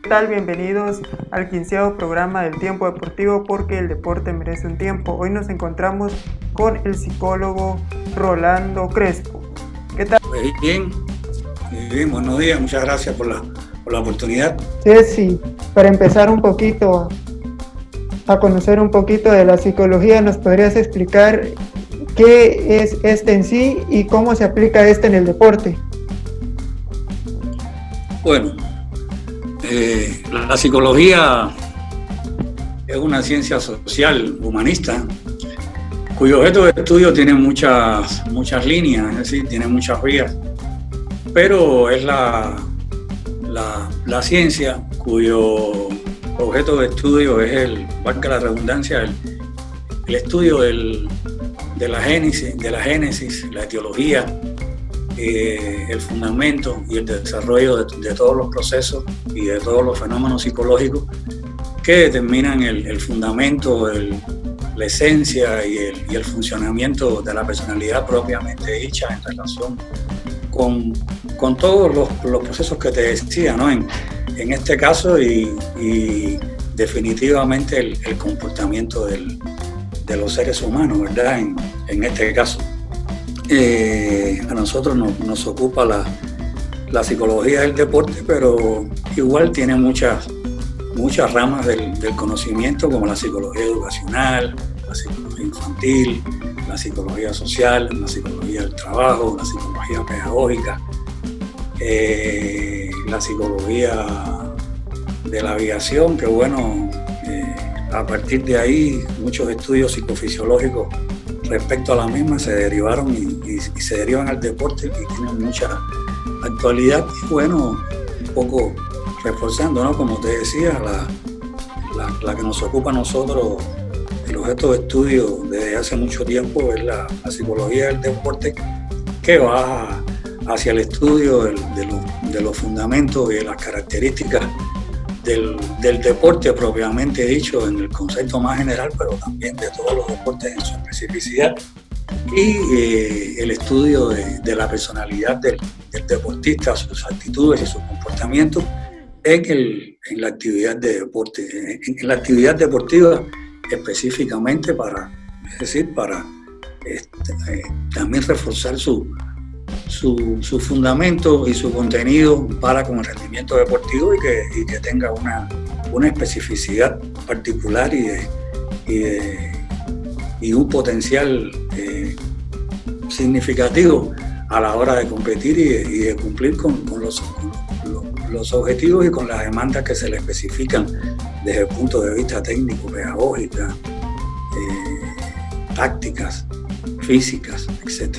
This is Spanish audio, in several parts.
tal? Bienvenidos al 15º programa del Tiempo Deportivo, porque el deporte merece un tiempo. Hoy nos encontramos con el psicólogo Rolando Crespo. ¿Qué tal? Bien, buenos días, muchas gracias por la oportunidad. Sí, para empezar un poquito a conocer un poquito de la psicología, ¿nos podrías explicar qué es este en sí y cómo se aplica este en el deporte? Bueno, la psicología es una ciencia social humanista cuyo objeto de estudio tiene muchas líneas, es decir, tiene muchas vías, pero es la ciencia cuyo objeto de estudio es valga la redundancia, el estudio de la génesis, la etiología, el fundamento y el desarrollo de todos los procesos y de todos los fenómenos psicológicos que determinan el fundamento, la esencia y el funcionamiento de la personalidad propiamente dicha en relación con todos los procesos que te decía, ¿no? En este caso y definitivamente el comportamiento de los seres humanos, ¿verdad? En este caso. A nosotros nos ocupa la psicología del deporte, pero igual tiene muchas ramas del conocimiento, como la psicología educacional, la psicología infantil, la psicología social, la psicología del trabajo, la psicología pedagógica, la psicología de la aviación, que bueno, a partir de ahí muchos estudios psicofisiológicos respecto a la misma se derivaron y se derivan al deporte y tienen mucha actualidad. Y bueno, un poco reforzando, ¿no? Como te decía, la que nos ocupa a nosotros, el objeto de estudio desde hace mucho tiempo es la psicología del deporte, que va hacia el estudio de los fundamentos y de las características del deporte propiamente dicho en el concepto más general, pero también de todos los deportes en su especificidad, y el estudio de la personalidad del deportista, sus actitudes y sus comportamientos en la actividad de deporte, en la actividad deportiva específicamente para también reforzar su fundamento y su contenido para con el rendimiento deportivo y que tenga una especificidad particular y un potencial significativo a la hora de competir y de cumplir con los objetivos y con las demandas que se le especifican desde el punto de vista técnico, pedagógica, tácticas, físicas, etc.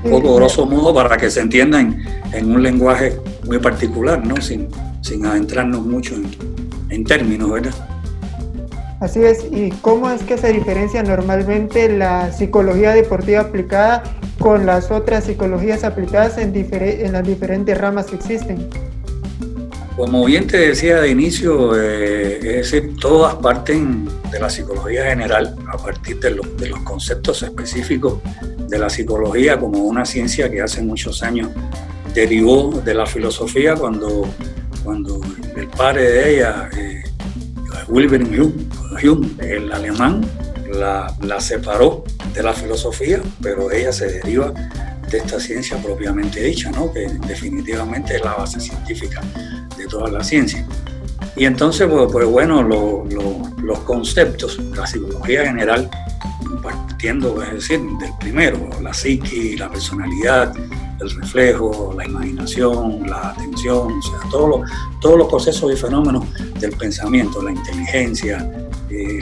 Un poco grosso modo para que se entienda en un lenguaje muy particular, ¿no? Sin adentrarnos mucho en términos, ¿verdad? Así es. ¿Y cómo es que se diferencia normalmente la psicología deportiva aplicada con las otras psicologías aplicadas en las diferentes ramas que existen? Como bien te decía de inicio, es decir, todas parten de la psicología general a partir de los conceptos específicos de la psicología como una ciencia que hace muchos años derivó de la filosofía cuando el padre de ella, Wilhelm Hume, el alemán, la separó de la filosofía, pero ella se deriva de esta ciencia propiamente dicha, ¿no? Que definitivamente es la base científica de toda la ciencia. Y entonces, pues bueno, los conceptos, la psicología general, partiendo, es decir, del primero, la psiqui, la personalidad, el reflejo, la imaginación, la atención, o sea, todos los procesos y fenómenos del pensamiento, la inteligencia,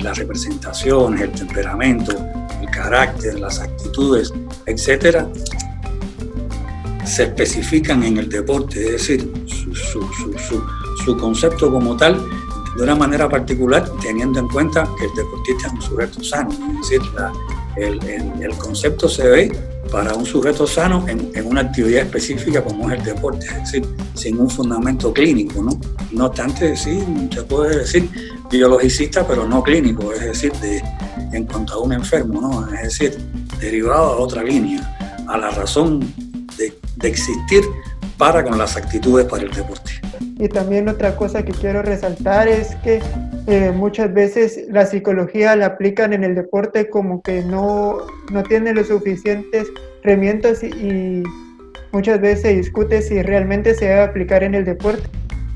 las representaciones, el temperamento, el carácter, las actitudes, etcétera, se especifican en el deporte, es decir, su concepto como tal, de una manera particular, teniendo en cuenta que el deportista es un sujeto sano, es decir, el concepto se ve para un sujeto sano en una actividad específica como es el deporte, es decir, sin un fundamento clínico, ¿no? No obstante, sí, se puede decir biologicista, pero no clínico, es decir, en cuanto a un enfermo, ¿no? Es decir, derivado a otra línea, a la razón de existir para con las actitudes para el deporte. Y también otra cosa que quiero resaltar es que muchas veces la psicología la aplican en el deporte como que no tiene los suficientes herramientas y muchas veces se discute si realmente se debe aplicar en el deporte.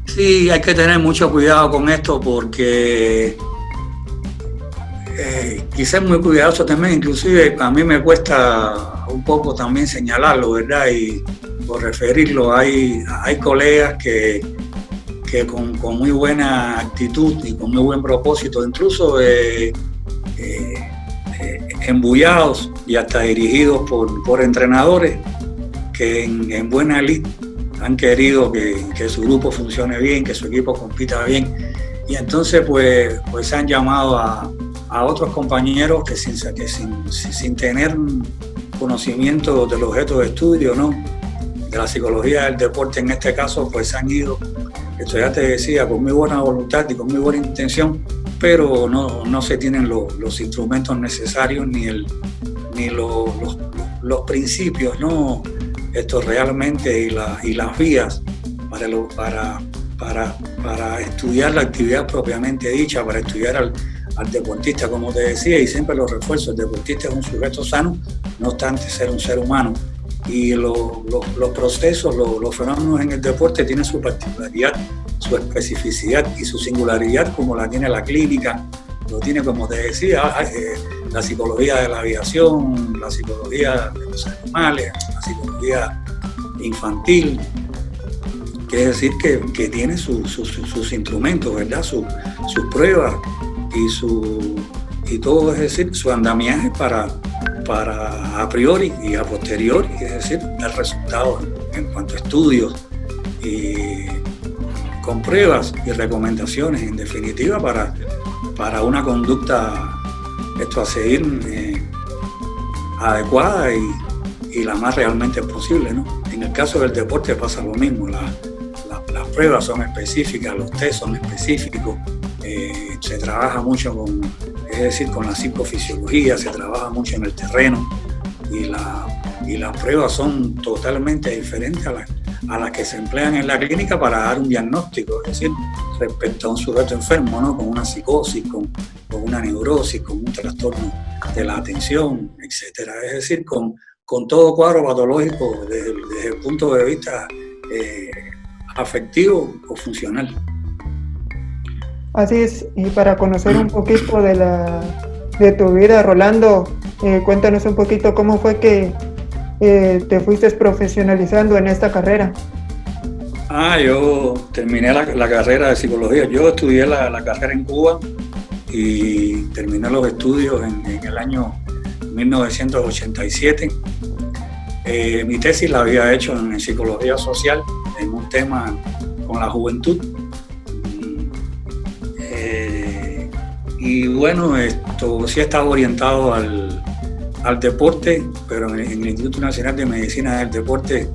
Sí, hay que tener mucho cuidado con esto porque quizás muy cuidadoso también, inclusive a mí me cuesta un poco también señalarlo, ¿verdad? Y por referirlo, hay colegas que con muy buena actitud y con muy buen propósito, incluso embullados y hasta dirigidos por entrenadores que en buena lid han querido que su grupo funcione bien, que su equipo compita bien, y entonces pues se han llamado a otros compañeros que sin tener conocimiento del objeto de estudio, ¿no?, de la psicología del deporte en este caso, pues han ido, esto ya te decía, con muy buena voluntad y con muy buena intención, pero no se tienen los instrumentos necesarios ni los principios, ¿no?, esto realmente y las vías para estudiar la actividad propiamente dicha, para estudiar al deportista, como te decía, y siempre lo refuerzo, el deportista es un sujeto sano, no obstante ser un ser humano. Y los procesos, los fenómenos en el deporte tienen su particularidad, su especificidad y su singularidad, como la tiene la clínica, lo tiene, como te decía, la psicología de la aviación, la psicología de los animales, la psicología infantil, quiere decir que tiene sus instrumentos, ¿verdad?, sus pruebas y todo, es decir, su andamiaje para a priori y a posteriori, es decir, dar resultados en cuanto a estudios y con pruebas y recomendaciones, en definitiva, para una conducta a seguir adecuada y la más realmente posible, ¿no? En el caso del deporte pasa lo mismo, las pruebas son específicas, los test son específicos, se trabaja mucho con la psicofisiología, se trabaja mucho en el terreno y las pruebas son totalmente diferentes a las que se emplean en la clínica para dar un diagnóstico, es decir, respecto a un sujeto enfermo, ¿no?, con una psicosis, con una neurosis, con un trastorno de la atención, etcétera. Es decir, con todo cuadro patológico desde el punto de vista afectivo o funcional. Así es, y para conocer un poquito de tu vida, Rolando, cuéntanos un poquito cómo fue que te fuiste profesionalizando en esta carrera. Yo terminé la carrera de psicología. Yo estudié la carrera en Cuba y terminé los estudios en el año 1987. Mi tesis la había hecho en psicología social, en un tema con la juventud. Y bueno, esto sí estaba orientado al deporte, pero en el Instituto Nacional de Medicina del Deporte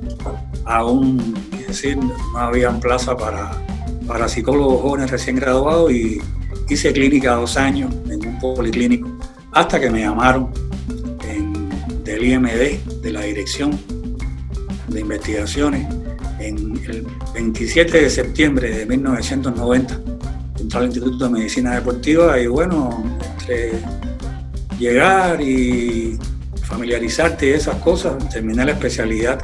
aún, es decir, no había plaza para psicólogos jóvenes recién graduados, y hice clínica 2 años en un policlínico hasta que me llamaron del IMD, de la Dirección de Investigaciones, en el 27 de septiembre de 1990. Entré al Instituto de Medicina Deportiva y bueno, entre llegar y familiarizarte y esas cosas, terminé la especialidad.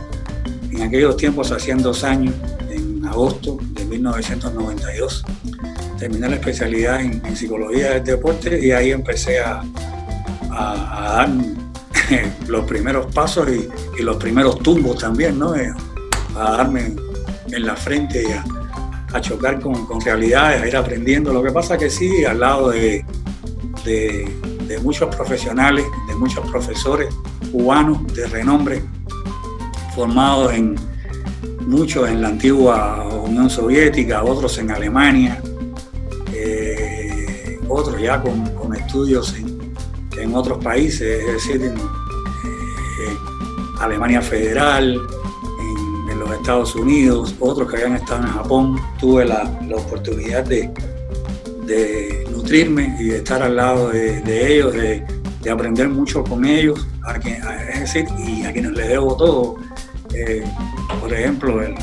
En aquellos tiempos hacían 2 años, en agosto de 1992. Terminé la especialidad en psicología del deporte y ahí empecé a dar los primeros pasos y los primeros tumbos también, ¿no? A darme en la frente y a chocar con realidades, a ir aprendiendo. Lo que pasa que sí, al lado de muchos profesionales, de muchos profesores cubanos de renombre, formados muchos en la antigua Unión Soviética, otros en Alemania, otros ya con estudios en otros países, es decir, en Alemania Federal, en los Estados Unidos, otros que habían estado en Japón. Tuve la oportunidad de nutrirme y de estar al lado de ellos, de aprender mucho con ellos, es decir, y a quienes les debo todo. Por ejemplo, el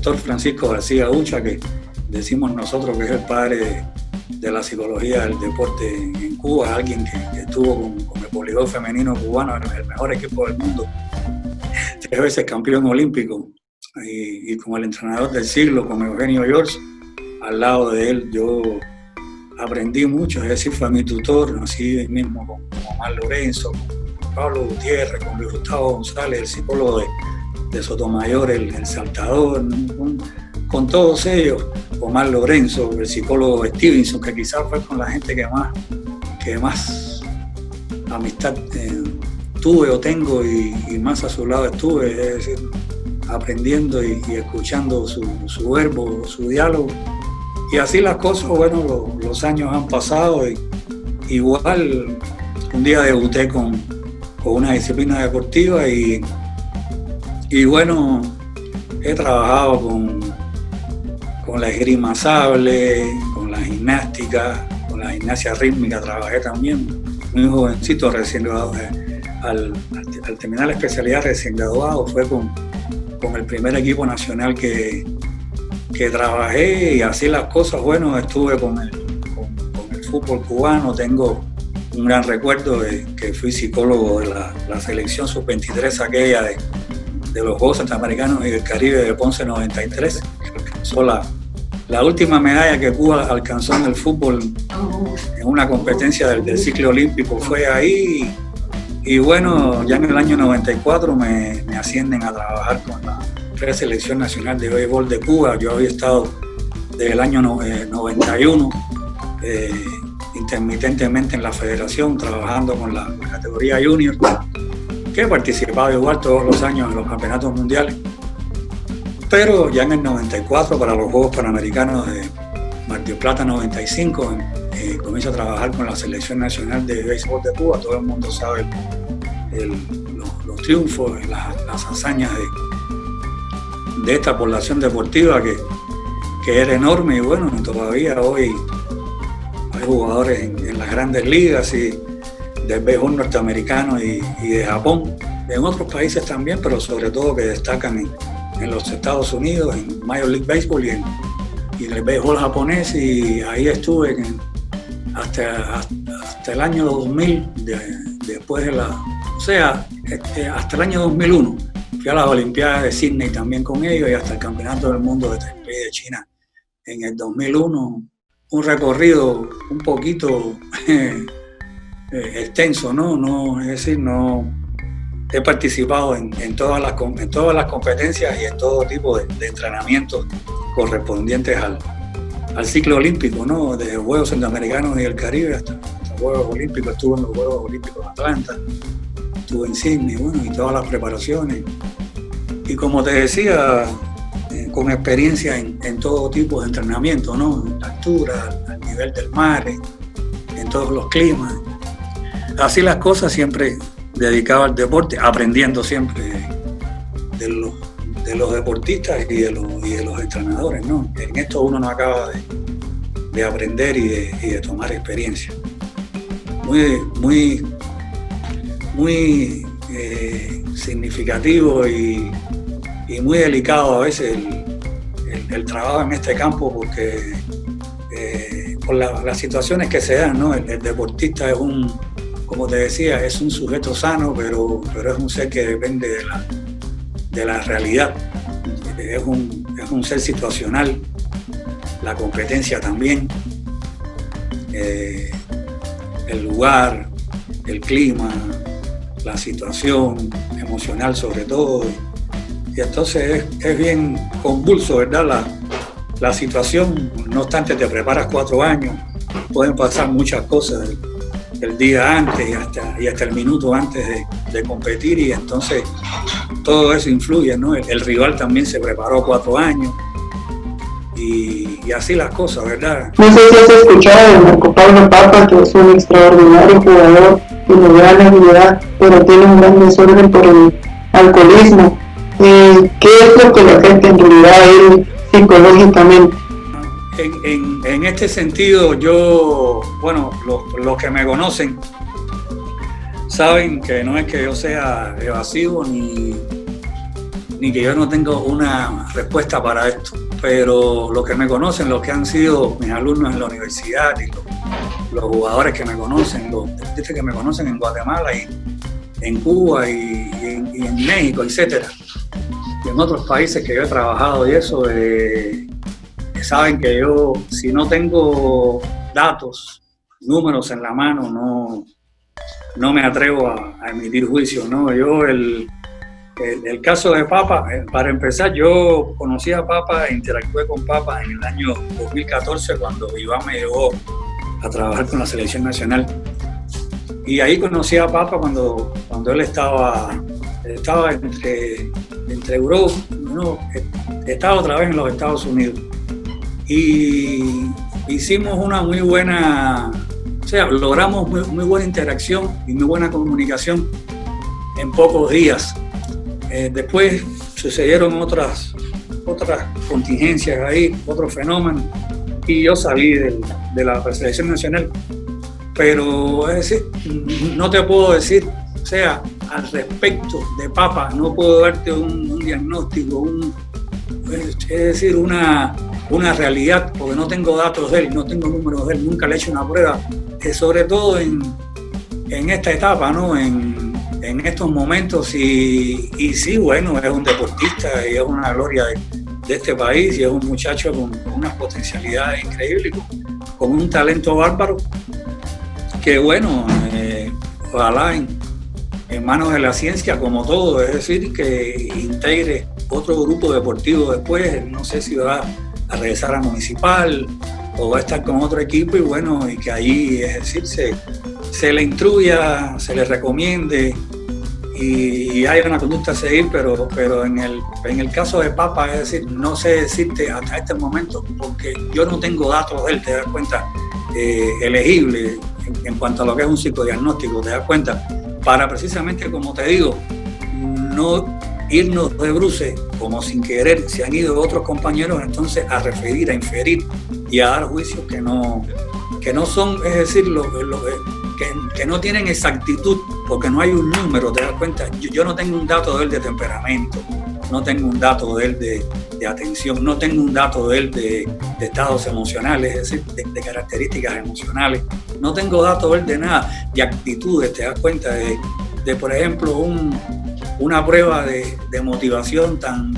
doctor Francisco García Ucha, que decimos nosotros que es el padre de la psicología del deporte en Cuba, alguien que estuvo con el voleibol femenino cubano, el mejor equipo del mundo, 3 veces campeón olímpico, y con el entrenador del siglo, con Eugenio George, al lado de él yo aprendí mucho, es decir, fue mi tutor, así mismo con Omar Lorenzo, con Pablo Gutiérrez, con Luis Gustavo González, el psicólogo de Sotomayor, el saltador, con todos ellos, Omar Lorenzo, el psicólogo Stevenson, que quizás fue con la gente que más amistad tuve o tengo y más a su lado estuve, es decir, aprendiendo y escuchando su verbo, su diálogo. Y así las cosas, bueno, los años han pasado y igual un día debuté con una disciplina deportiva y bueno, he trabajado con la esgrima sable, con la gimnástica, con la gimnasia rítmica trabajé también. Muy jovencito, recién graduado, al terminar la especialidad recién graduado, fue con el primer equipo nacional que trabajé, y así las cosas. Bueno, estuve con el fútbol cubano, tengo un gran recuerdo de que fui psicólogo de la selección sub-23 aquella de los Juegos Centroamericanos y del Caribe de Ponce 93, que alcanzó la última medalla que Cuba alcanzó en el fútbol en una competencia del ciclo olímpico, fue ahí. Y bueno, ya en el año 94 me ascienden a trabajar con la Preselección Nacional de Béisbol de Cuba. Yo había estado desde el año 91 intermitentemente en la federación, trabajando con la categoría junior, que he participado igual todos los años en los campeonatos mundiales. Pero ya en el 94, para los Juegos Panamericanos de Mar del Plata 95, comienzo a trabajar con la Selección Nacional de Béisbol de Cuba. Todo el mundo sabe los triunfos, las hazañas de esta población deportiva que era enorme, y bueno, todavía hoy hay jugadores en las grandes ligas y del béisbol norteamericano y de Japón, en otros países también, pero sobre todo que destacan en los Estados Unidos, en Major League Baseball y en el béisbol japonés, y ahí estuve hasta el año 2000, después de hasta el año 2001. Fui a las Olimpiadas de Sydney también con ellos, y hasta el Campeonato del Mundo de Taipei de China en el 2001. Un recorrido un poquito extenso, ¿no? Es decir, no he participado en todas las competencias y en todo tipo de entrenamientos correspondientes al ciclo olímpico, ¿no? Desde los Juegos Centroamericanos y del Caribe hasta los Juegos Olímpicos. Estuve en los Juegos Olímpicos de Atlanta, estuve en Sydney, bueno, y todas las preparaciones. Y como te decía, con experiencia en todo tipo de entrenamiento, ¿no? En la altura, al nivel del mar, en todos los climas. Así las cosas, siempre dedicado al deporte, aprendiendo siempre de los deportistas y de los entrenadores, ¿no? En esto uno no acaba de aprender y de tomar experiencia. Muy significativo y muy delicado a veces el trabajo en este campo, porque por las situaciones que se dan, ¿no? El deportista es como te decía, es un sujeto sano, pero es un ser que depende de la realidad. Es un ser situacional, la competencia también, el lugar, el clima, la situación emocional sobre todo. Y entonces es bien convulso, ¿verdad? La situación. No obstante, te preparas 4 años, pueden pasar muchas cosas el día antes y hasta el minuto antes de competir, y entonces todo eso influye, ¿no? El rival también se preparó 4 años y así las cosas, ¿verdad? No sé si has escuchado de Marco Pablo Papa, que es un extraordinario jugador, tiene gran habilidad, pero tiene un gran desorden por el alcoholismo. ¿Qué es lo que le afecta en realidad a él psicológicamente? En este sentido, yo, bueno, los que me conocen saben que no es que yo sea evasivo ni ni que yo no tengo una respuesta para esto, pero los que me conocen, los que han sido mis alumnos en la universidad y los jugadores que me conocen, los deportistas que me conocen en Guatemala y en Cuba y en México, etcétera, y en otros países que yo he trabajado y eso, saben que yo, si no tengo datos, números en la mano, no me atrevo a emitir juicios, ¿no? Yo, el caso de Papa, para empezar, yo conocí a Papa e interactué con Papa en el año 2014 cuando Iván me llevó a trabajar con la selección nacional. Y ahí conocí a Papa cuando él estaba entre Europa, ¿no? Estaba otra vez en los Estados Unidos. Y hicimos una muy buena, o sea, logramos muy buena interacción y muy buena comunicación en pocos días. Después sucedieron otras contingencias ahí, otros fenómenos, y yo salí de la selección nacional. Pero es decir, no te puedo decir, o sea, al respecto de Papa, no puedo darte un diagnóstico, es decir, una realidad, porque no tengo datos de él, no tengo números de él, nunca le he hecho una prueba, sobre todo en esta etapa, ¿no? En estos momentos, y sí, bueno, es un deportista y es una gloria de este país, y es un muchacho con unas potencialidades increíbles, con un talento bárbaro, que bueno, ojalá en manos de la ciencia, como todo, es decir, que integre otro grupo deportivo después, no sé si va a regresar a Municipal o va a estar con otro equipo, y bueno, y que ahí, es decir, se le instruya, se le recomiende y hay una conducta a seguir, pero en el caso de Papa, es decir, no sé decirte hasta este momento, porque yo no tengo datos de él, te das cuenta, elegible en cuanto a lo que es un psicodiagnóstico, te das cuenta, para precisamente, como te digo, no irnos de bruces, como sin querer se han ido otros compañeros, entonces a referir, a inferir y a dar juicios que no son, es decir, que no tienen exactitud, porque no hay un número, te das cuenta. Yo no tengo un dato de él de temperamento, no tengo un dato de él de atención, no tengo un dato de él de estados emocionales, es decir, de características emocionales, no tengo datos de él de nada, de actitudes, te das cuenta, de por ejemplo, una prueba de motivación tan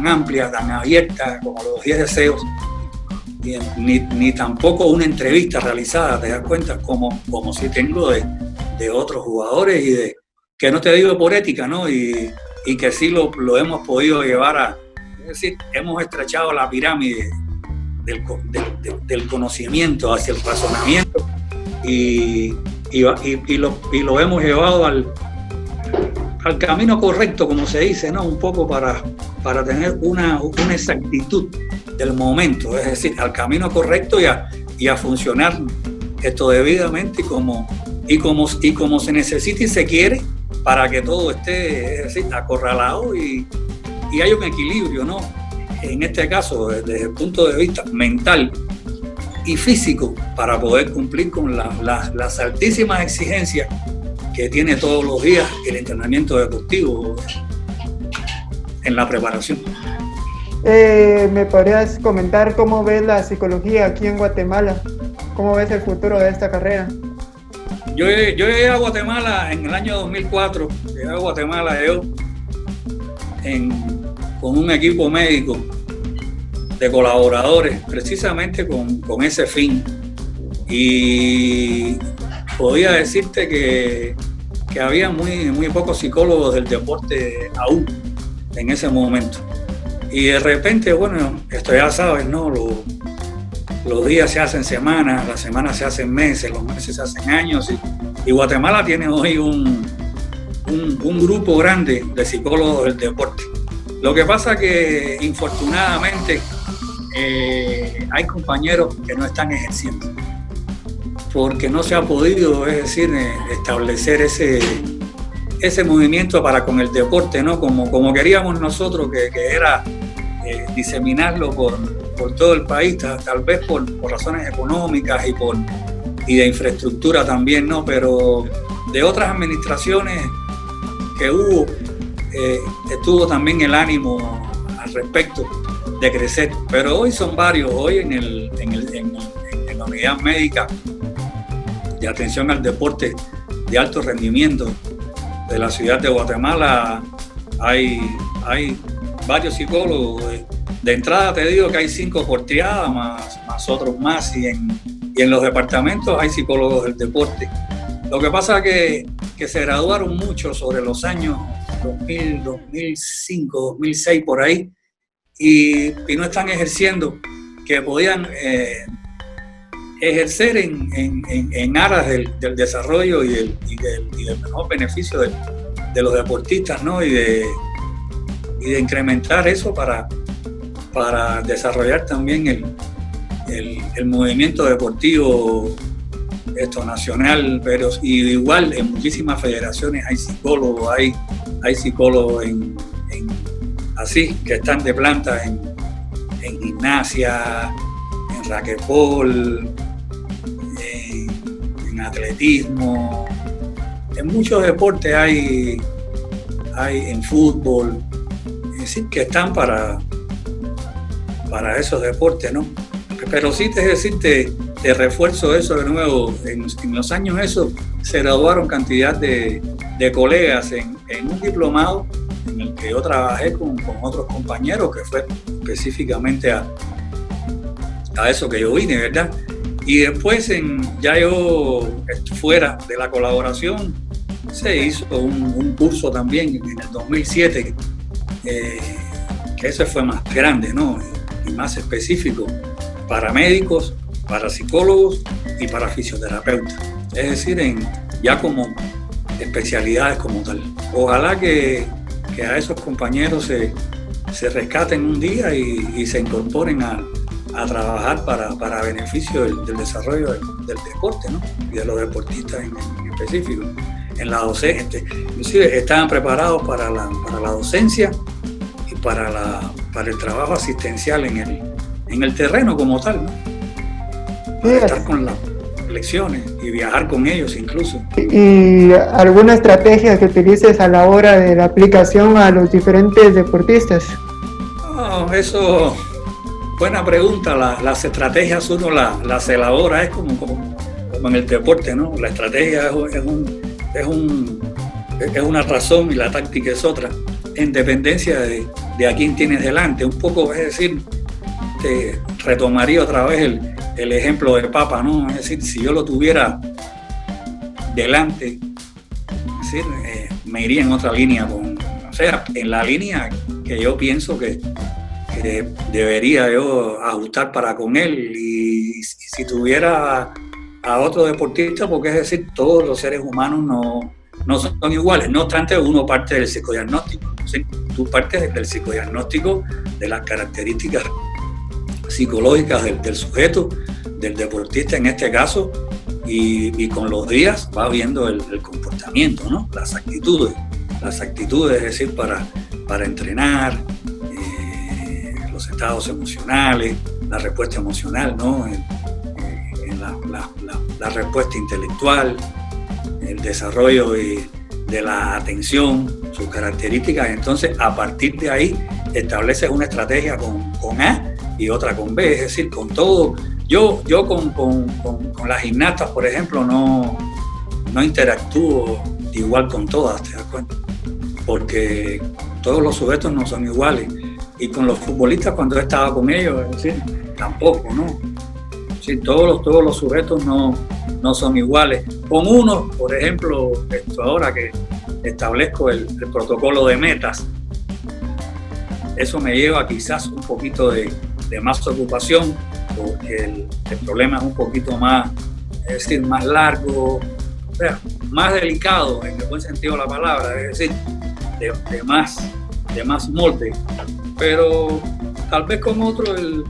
amplia, tan abierta como los 10 deseos, ni tampoco una entrevista realizada, te das cuenta, como si tengo de otros jugadores, y que no te digo por ética, ¿no? Y que sí lo hemos podido llevar es decir, hemos estrechado la pirámide del conocimiento hacia el razonamiento, y lo hemos llevado al camino correcto, como se dice, ¿no? Un poco para tener una exactitud del momento, es decir, al camino correcto y a funcionar esto debidamente y como se necesita y se quiere, para que todo esté, es decir, acorralado y hay un equilibrio, ¿no? En este caso, desde el punto de vista mental y físico, para poder cumplir con las altísimas exigencias que tiene todos los días el entrenamiento deportivo en la preparación. ¿Me podrías comentar cómo ves la psicología aquí en Guatemala? ¿Cómo ves el futuro de esta carrera? Yo llegué a Guatemala en el año 2004, llegué a Guatemala con un equipo médico de colaboradores, precisamente con ese fin. Y podía decirte que había muy pocos psicólogos del deporte aún en ese momento. Y de repente, bueno, esto ya sabes, ¿no? Los días se hacen semanas, las semanas se hacen meses, los meses se hacen años, y Guatemala tiene hoy un grupo grande de psicólogos del deporte. Lo que pasa que, infortunadamente, hay compañeros que no están ejerciendo, porque no se ha podido, es decir, establecer ese movimiento para con el deporte, ¿no? Como queríamos nosotros, que era diseminarlo por todo el país, tal vez por razones económicas y de infraestructura también, ¿no? Pero de otras administraciones que hubo, tuvo también el ánimo al respecto de crecer. Pero hoy son varios. Hoy en la unidad médica de atención al deporte de alto rendimiento de la ciudad de Guatemala hay varios psicólogos. De entrada te digo que hay 5 por triada, más otros más, y en los departamentos hay psicólogos del deporte. Lo que pasa es que se graduaron mucho sobre los años 2000, 2005, 2006, por ahí, y no están ejerciendo, que podían ejercer en aras del desarrollo y del mejor beneficio de los deportistas, ¿no? Y de incrementar eso para desarrollar también el movimiento deportivo nacional, pero y igual en muchísimas federaciones hay psicólogos, hay psicólogos así que están de planta en gimnasia, en raquetbol, en atletismo, en muchos deportes hay en fútbol, es decir, que están para esos deportes, ¿no? Pero sí, te refuerzo eso de nuevo. En los años esos se graduaron cantidad de colegas en un diplomado en el que yo trabajé con otros compañeros, que fue específicamente a eso que yo vine, ¿verdad? Y después, ya yo fuera de la colaboración, se hizo un curso también en el 2007, que ese fue más grande, ¿no? Y más específico para médicos, para psicólogos y para fisioterapeutas. Es decir, ya como especialidades como tal. Ojalá que a esos compañeros se rescaten un día y se incorporen a trabajar para beneficio del desarrollo del deporte, ¿no? Y de los deportistas en específico. En la docencia, inclusive estaban preparados para la docencia y para el trabajo asistencial en el terreno como tal, ¿no? Para estar con las lecciones y viajar con ellos incluso. ¿Y alguna estrategia que utilices a la hora de la aplicación a los diferentes deportistas? No, eso, buena pregunta. Las estrategias uno las elabora, es como en el deporte, ¿no? La estrategia es una razón y la táctica es otra, en dependencia de a quién tienes delante. Un poco, es decir, te retomaría otra vez el ejemplo del Papa, ¿no? Es decir, si yo lo tuviera delante, es decir, me iría en otra línea, o sea, en la línea que yo pienso que debería yo ajustar para con él. Y si tuviera a otro deportista, porque es decir, todos los seres humanos no son iguales. No obstante, uno parte del psicodiagnóstico, ¿sí? Tú partes del psicodiagnóstico de las características psicológicas del sujeto, del deportista en este caso, y con los días va viendo el comportamiento, ¿no? Las actitudes, es decir, para entrenar, los estados emocionales, la respuesta emocional, ¿no? La respuesta intelectual, el desarrollo de la atención, sus características. Entonces, a partir de ahí, estableces una estrategia con A y otra con B, es decir, con todo. Yo con las gimnastas, por ejemplo, no interactúo igual con todas, ¿te das cuenta? Porque todos los sujetos no son iguales. Y con los futbolistas, cuando estaba con ellos, es decir, tampoco, ¿no? Sí, todos los sujetos no son iguales. Con uno, por ejemplo, ahora que establezco el protocolo de metas, eso me lleva quizás un poquito de más ocupación, porque el problema es un poquito más, es decir, más largo, o sea, más delicado en el buen sentido de la palabra, es decir, de más molde. Pero tal vez con otro el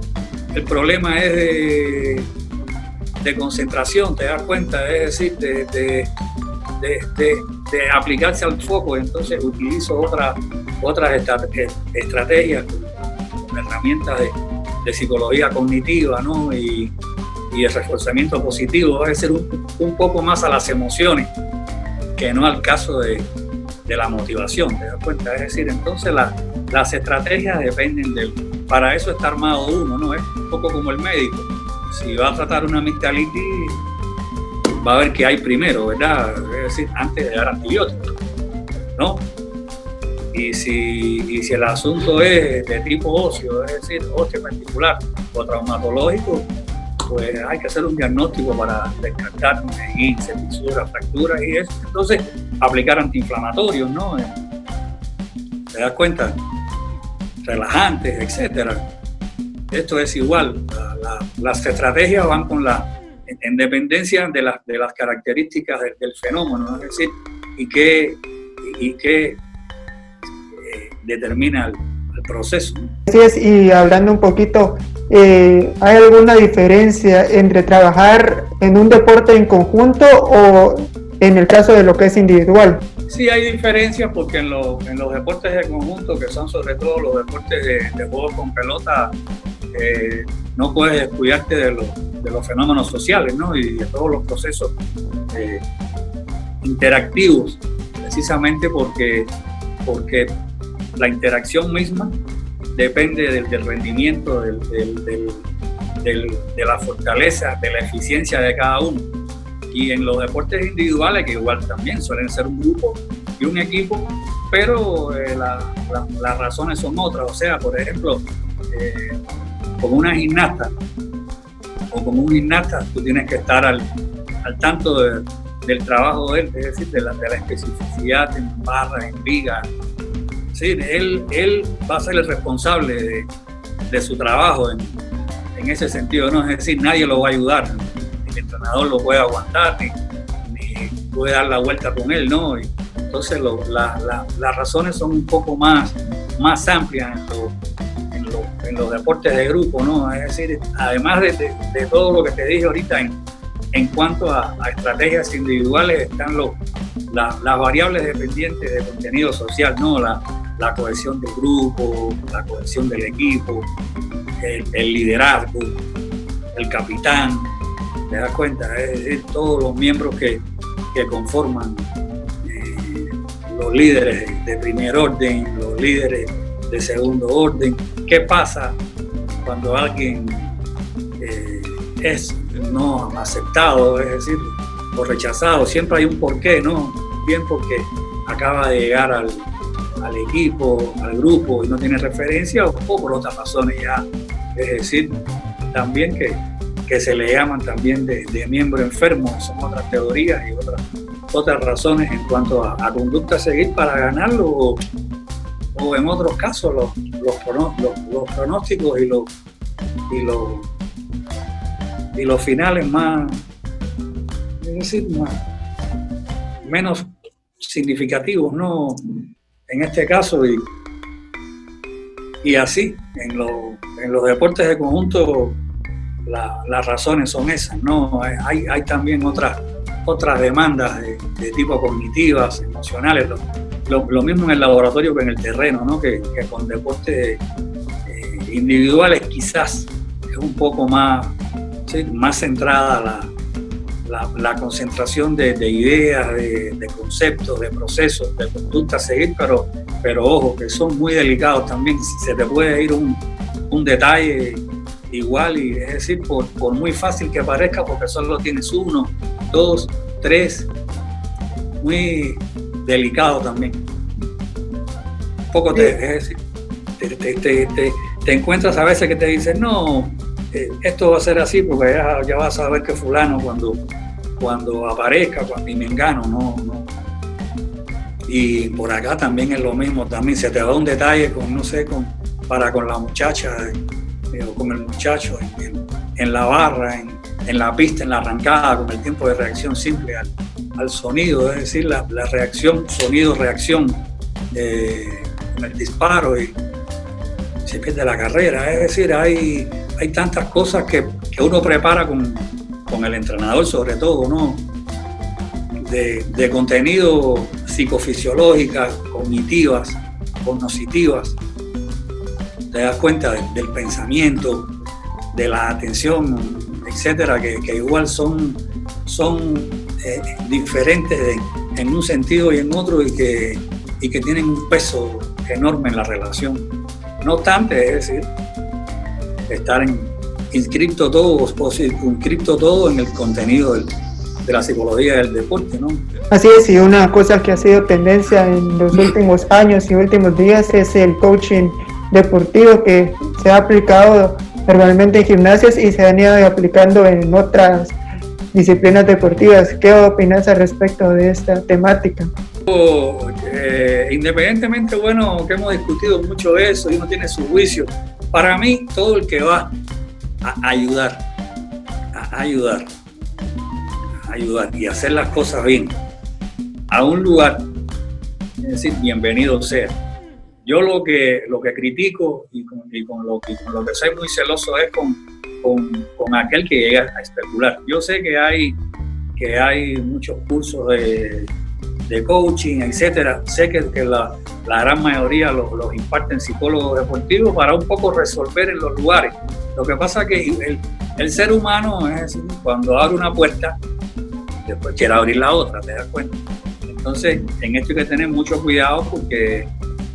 problema es de concentración, te das cuenta, es decir, de aplicarse al foco. Entonces utilizo otras estrategias con herramientas de psicología cognitiva, ¿no? Y el reforzamiento positivo, va a ser un poco más a las emociones que no al caso de de la motivación, ¿te das cuenta? Es decir, entonces las estrategias dependen para eso está armado uno, ¿no? Es un poco como el médico. Si va a tratar una amigdalitis, va a ver qué hay primero, ¿verdad? Es decir, antes de dar antibióticos, ¿no? Y si el asunto es de tipo óseo, es decir, osteoarticular o traumatológico, pues hay que hacer un diagnóstico para descartar esguinces, fisuras, fracturas y eso. Entonces, aplicar antiinflamatorios, ¿no? ¿Te das cuenta? Relajantes, etcétera. Esto es igual. Las estrategias van en dependencia de las características del fenómeno, ¿no? Es decir, y qué determina el proceso. Así es, y hablando un poquito, ¿hay alguna diferencia entre trabajar en un deporte en conjunto o en el caso de lo que es individual? Sí, hay diferencias porque en los deportes de conjunto, que son sobre todo los deportes de juego con pelota, no puedes descuidarte de los fenómenos sociales, ¿no? Y de todos los procesos interactivos, precisamente porque la interacción misma depende del rendimiento, de la fortaleza, de la eficiencia de cada uno. Y en los deportes individuales, que igual también suelen ser un grupo y un equipo, pero las razones son otras. O sea, por ejemplo, como una gimnasta o como un gimnasta, tú tienes que estar al tanto del trabajo de él, es decir, de la especificidad en barras, en vigas. Sí, él va a ser el responsable de su trabajo en ese sentido, ¿no? Es decir, nadie lo va a ayudar, ni el entrenador lo puede aguantar, ni puede dar la vuelta con él, ¿no? Y entonces las razones son un poco más amplias en los deportes de grupo, ¿no? Es decir, además de todo lo que te dije ahorita en cuanto a estrategias individuales, están las variables dependientes de contenido social, ¿no? La cohesión del grupo, la cohesión del equipo, el liderazgo, el capitán, ¿te das cuenta? Es decir, todos los miembros que conforman los líderes de primer orden, los líderes de segundo orden. ¿Qué pasa cuando alguien es no aceptado, es decir, o rechazado? Siempre hay un porqué, ¿no? Bien porque acaba de llegar al equipo, al grupo y no tiene referencia, o por otras razones ya. Es decir, también que se le llaman también de miembro enfermo, son otras teorías y otras razones en cuanto a conducta a seguir para ganarlo, o en otros casos los pronósticos y los finales más, es decir, menos significativos, ¿no? En este caso, y así, en los deportes de conjunto, las razones son esas, ¿no? Hay también otras demandas de tipo cognitivas, emocionales, lo mismo en el laboratorio que en el terreno, ¿no? Que con deportes individuales quizás es un poco más, ¿sí?, más centrada la concentración de ideas, de conceptos, de procesos, de conducta a seguir, pero ojo, que son muy delicados también. Se te puede ir un detalle igual, y es decir, por muy fácil que parezca, porque solo tienes 1, 2, 3, muy delicado también. Un poco es decir, te encuentras a veces que te dicen, no, esto va a ser así porque ya vas a ver que fulano cuando aparezca, cuando mengano, no. Y por acá también es lo mismo, también se te da un detalle con la muchacha o con el muchacho en la barra, en la pista, en la arrancada, con el tiempo de reacción simple al sonido, es decir, la reacción, sonido-reacción, con el disparo, y se pierde la carrera. Es decir, hay tantas cosas que uno prepara con el entrenador, sobre todo, ¿no? De contenido psicofisiológicas, cognitivas, cognoscitivas. Te das cuenta del pensamiento, de la atención, etcétera, que igual son diferentes en un sentido y en otro, y que y que tienen un peso enorme en la relación. No obstante, es decir, estar inscripto todo o circunscripto todo en el contenido de la psicología del deporte, ¿no? Así es, y una cosa que ha sido tendencia en los últimos años y últimos días es el coaching deportivo, que se ha aplicado normalmente en gimnasios y se han ido aplicando en otras disciplinas deportivas. ¿Qué opinas al respecto de esta temática? Independientemente, bueno, que hemos discutido mucho eso y uno tiene su juicio, para mí todo el que va a ayudar y hacer las cosas bien a un lugar, es decir, bienvenido sea. Yo lo que critico y con lo que soy muy celoso es con aquel que llega a especular. Yo sé que hay muchos cursos de coaching, etcétera. Sé que la gran mayoría los imparten psicólogos deportivos para un poco resolver en los lugares. Lo que pasa es que el ser humano, es decir, cuando abre una puerta, después quiere abrir la otra, ¿te das cuenta? Entonces, en esto hay que tener mucho cuidado porque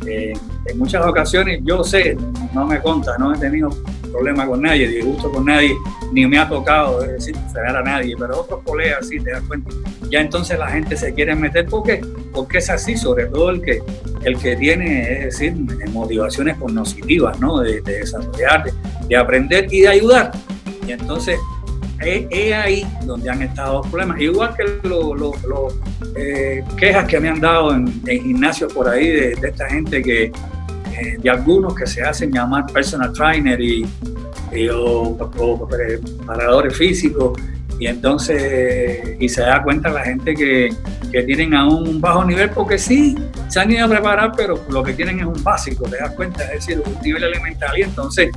en muchas ocasiones, yo sé, no me consta, no he tenido problema con nadie, disgusto con nadie, ni me ha tocado, es decir, ofender a nadie, pero otros colegas sí, te das cuenta. Ya entonces la gente se quiere meter porque es así, sobre todo el que tiene, es decir, motivaciones cognitivas, ¿no? De desarrollar, de aprender y de ayudar. Y entonces es ahí donde han estado los problemas. Igual que los quejas que me han dado en gimnasios por ahí de esta gente de algunos que se hacen llamar personal trainer o preparadores físicos, y entonces se da cuenta la gente que tienen aún un bajo nivel porque sí, se han ido a preparar, pero lo que tienen es un básico, te das cuenta, es decir, un nivel elemental. Y entonces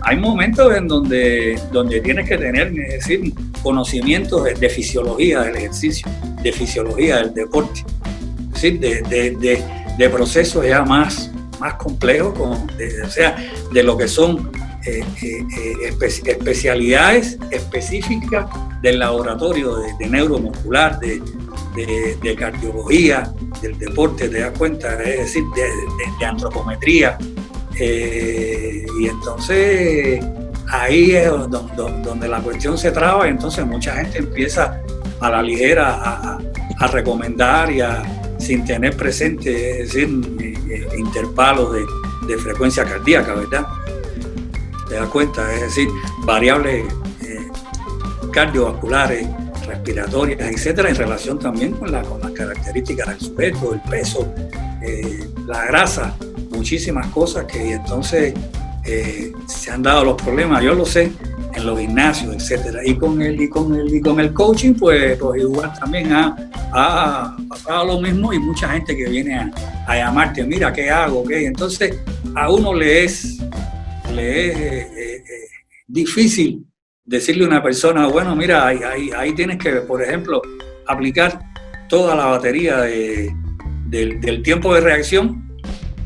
hay momentos en donde tienes que tener, es decir, conocimientos de fisiología del ejercicio, de fisiología del deporte, es decir, de procesos ya más complejos, o sea, de lo que son especialidades específicas del laboratorio de neuromuscular, de cardiología, del deporte, te das cuenta, es decir, de antropometría. Y entonces ahí es donde la cuestión se traba, y entonces mucha gente empieza a la ligera a recomendar sin tener presente, es decir, intervalos de frecuencia cardíaca, ¿verdad? Te das cuenta, es decir, variables cardiovasculares, respiratorias, etcétera, en relación también con las características del sujeto, el peso, la grasa, muchísimas cosas que entonces se han dado los problemas, yo lo sé, en los gimnasios, etcétera. Y con el coaching, pues igual también ha pasado lo mismo, y mucha gente que viene a llamarte, mira, ¿qué hago? ¿Qué? Entonces, a uno le es difícil decirle a una persona, bueno, mira, ahí tienes que, por ejemplo, aplicar toda la batería del tiempo de reacción.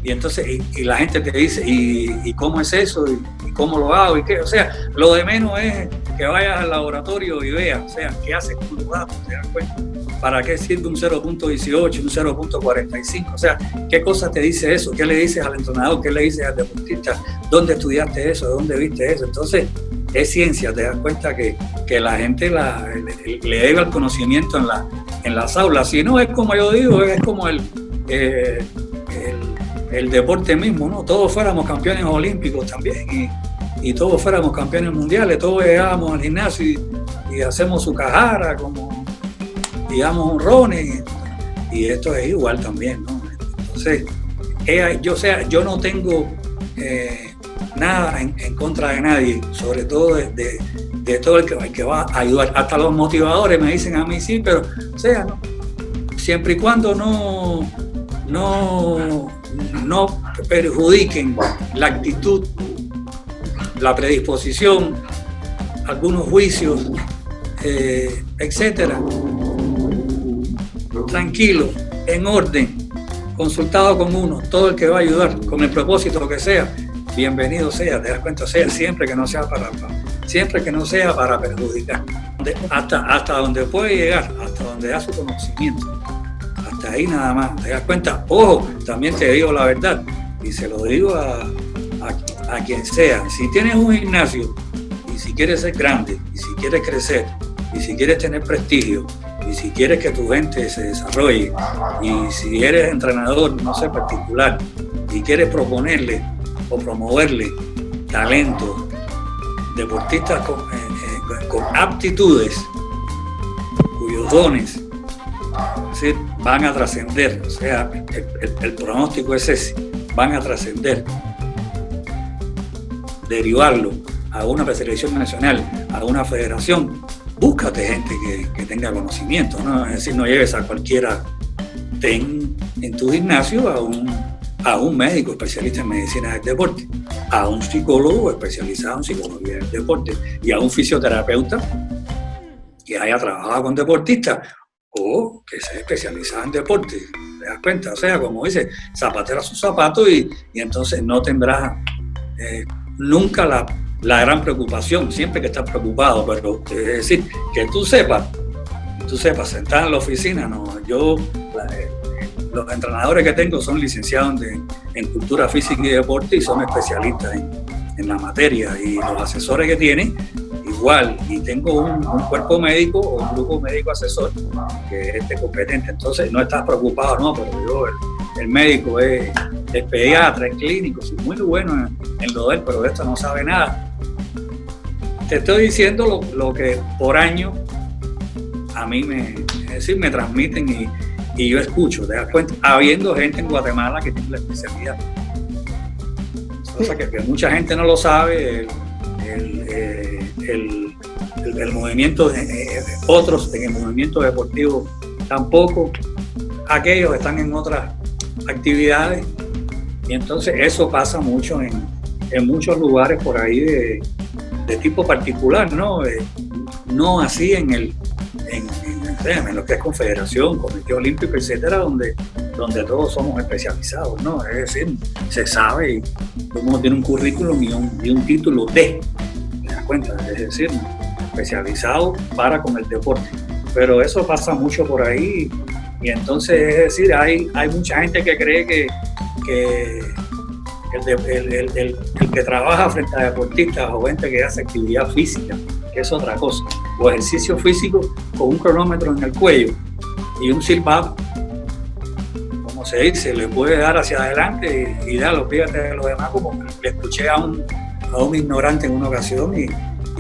Y entonces, y la gente te dice, ¿y cómo es eso? ¿Y cómo lo hago? ¿Y qué? O sea, lo de menos es que vayas al laboratorio y veas, o sea, qué haces con los datos, ¿te das cuenta? ¿Para qué sirve un 0.18, un 0.45? O sea, ¿qué cosas te dice eso? ¿Qué le dices al entrenador? ¿Qué le dices al deportista? ¿Dónde estudiaste eso? ¿Dónde viste eso? Entonces, es ciencia, te das cuenta que la gente le debe el conocimiento en las aulas. Si no, es como yo digo, es como el deporte mismo, ¿no? Todos fuéramos campeones olímpicos también y todos fuéramos campeones mundiales, todos llegamos al gimnasio y hacemos su cajara como, digamos, honrones, y esto es igual también, ¿no? Entonces, yo no tengo nada en contra de nadie, sobre todo de todo el que va a ayudar. Hasta los motivadores me dicen a mí, sí, pero, o sea, ¿no? Siempre y cuando no perjudiquen la actitud, la predisposición, algunos juicios, etcétera. Tranquilo, en orden, consultado con uno, todo el que va a ayudar, con el propósito que sea, bienvenido sea, te das cuenta, sea siempre que no sea para perjudicar, hasta donde puede llegar, hasta donde da su conocimiento. Hasta hasta ahí nada más, ¿te das cuenta? Ojo, también te digo la verdad, y se lo digo a quien sea, si tienes un gimnasio, y si quieres ser grande, y si quieres crecer, y si quieres tener prestigio, y si quieres que tu gente se desarrolle, y si eres entrenador, no sé, particular, y quieres proponerle o promoverle talento, deportistas con aptitudes, cuyos dones, ¿sí?, van a trascender, o sea, el pronóstico es ese, van a trascender, derivarlo a una preselección nacional, a una federación. Búscate gente que tenga conocimiento, ¿no? Es decir, no lleves a cualquiera. Ten en tu gimnasio a un médico especialista en medicina del deporte, a un psicólogo especializado en psicología del deporte y a un fisioterapeuta que haya trabajado con deportistas o que sea especializado en deporte. ¿Te das cuenta? O sea, como dice, zapatera sus zapatos y entonces no tendrás nunca la gran preocupación, siempre que estás preocupado, pero es decir, que tú sepas sentar en la oficina, no, los entrenadores que tengo son licenciados en cultura física y deporte y son especialistas en la materia, y los asesores que tienen igual, y tengo un cuerpo médico o un grupo médico asesor que es competente, entonces no estás preocupado, no, pero yo, el médico es pediatra, es clínico, soy muy bueno en lo de él, pero de esto no sabe nada. Te estoy diciendo lo que por año a mí me transmiten y yo escucho, te das cuenta, habiendo gente en Guatemala que tiene la especialidad. Cosa que mucha gente no lo sabe, el movimiento, otros en el movimiento deportivo tampoco, aquellos están en otras actividades, y entonces eso pasa mucho en muchos lugares por ahí de tipo particular, ¿no? No así en lo que es confederación, comité olímpico, etcétera, donde todos somos especializados, ¿no? Es decir, se sabe y uno tiene un currículum y un título de, ¿te das cuenta? Es decir, especializado para con el deporte. Pero eso pasa mucho por ahí, y entonces, es decir, hay mucha gente que cree que el que trabaja frente a deportistas o gente que hace actividad física, que es otra cosa, o ejercicio físico con un cronómetro en el cuello y un silbato, como se dice, le puede dar hacia adelante y dar los pies de los demás, como le escuché a un ignorante en una ocasión, y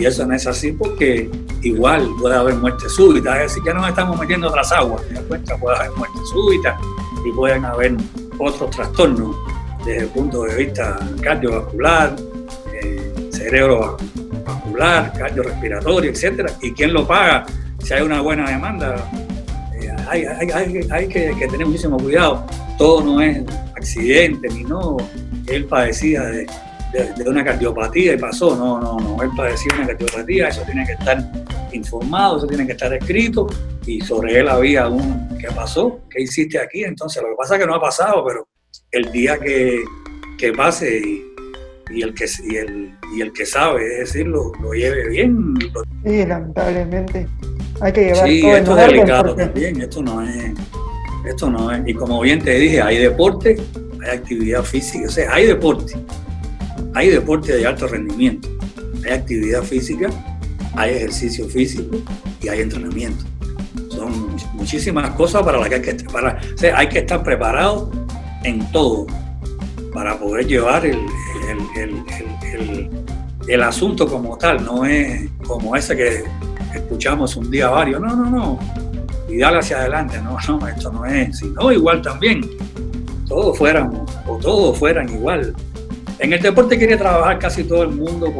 eso no es así, porque igual puede haber muerte súbita, es decir, ya nos estamos metiendo a otras aguas, ¿te das cuenta? Puede haber muerte súbita y pueden haber otros trastornos desde el punto de vista cardiovascular, cerebrovascular, cardiorrespiratorio, etcétera. ¿Y quién lo paga? Si hay una buena demanda, hay que tener muchísimo cuidado. Todo no es accidente, ni no. Él padecía de una cardiopatía y pasó. No. Él padecía una cardiopatía, eso tiene que estar informado, eso tiene que estar escrito, y sobre él había ¿qué pasó? ¿Qué hiciste aquí? Entonces, lo que pasa es que no ha pasado, pero el día que pase y el que sabe, es decir, lo lleve bien. Sí, lamentablemente hay que llevar sí, todo esto es delicado también, esto no es, y como bien te dije, hay deporte, hay actividad física, o sea, hay deporte de alto rendimiento, hay actividad física, hay ejercicio físico y hay entrenamiento. Son muchísimas cosas para las que hay que estar preparado en todo para poder llevar el asunto como tal. No es como ese que escuchamos un día varios, no, y dale hacia adelante, no, esto no es, sino igual también, todos fueran igual. En el deporte quiere trabajar casi todo el mundo,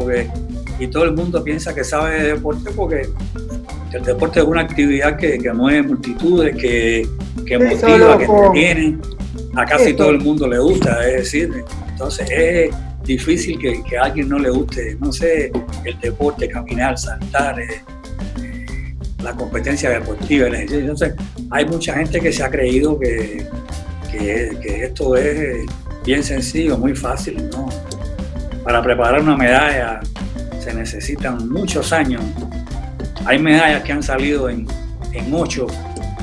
y todo el mundo piensa que sabe de deporte, porque el deporte es una actividad que mueve multitudes, que motiva, que entretiene. A casi todo el mundo le gusta, es decir, entonces es difícil que a alguien no le guste, no sé, el deporte, caminar, saltar, la competencia deportiva, el ejercicio. Entonces hay mucha gente que se ha creído que esto es bien sencillo, muy fácil, ¿no? Para preparar una medalla se necesitan muchos años. Hay medallas que han salido en 8,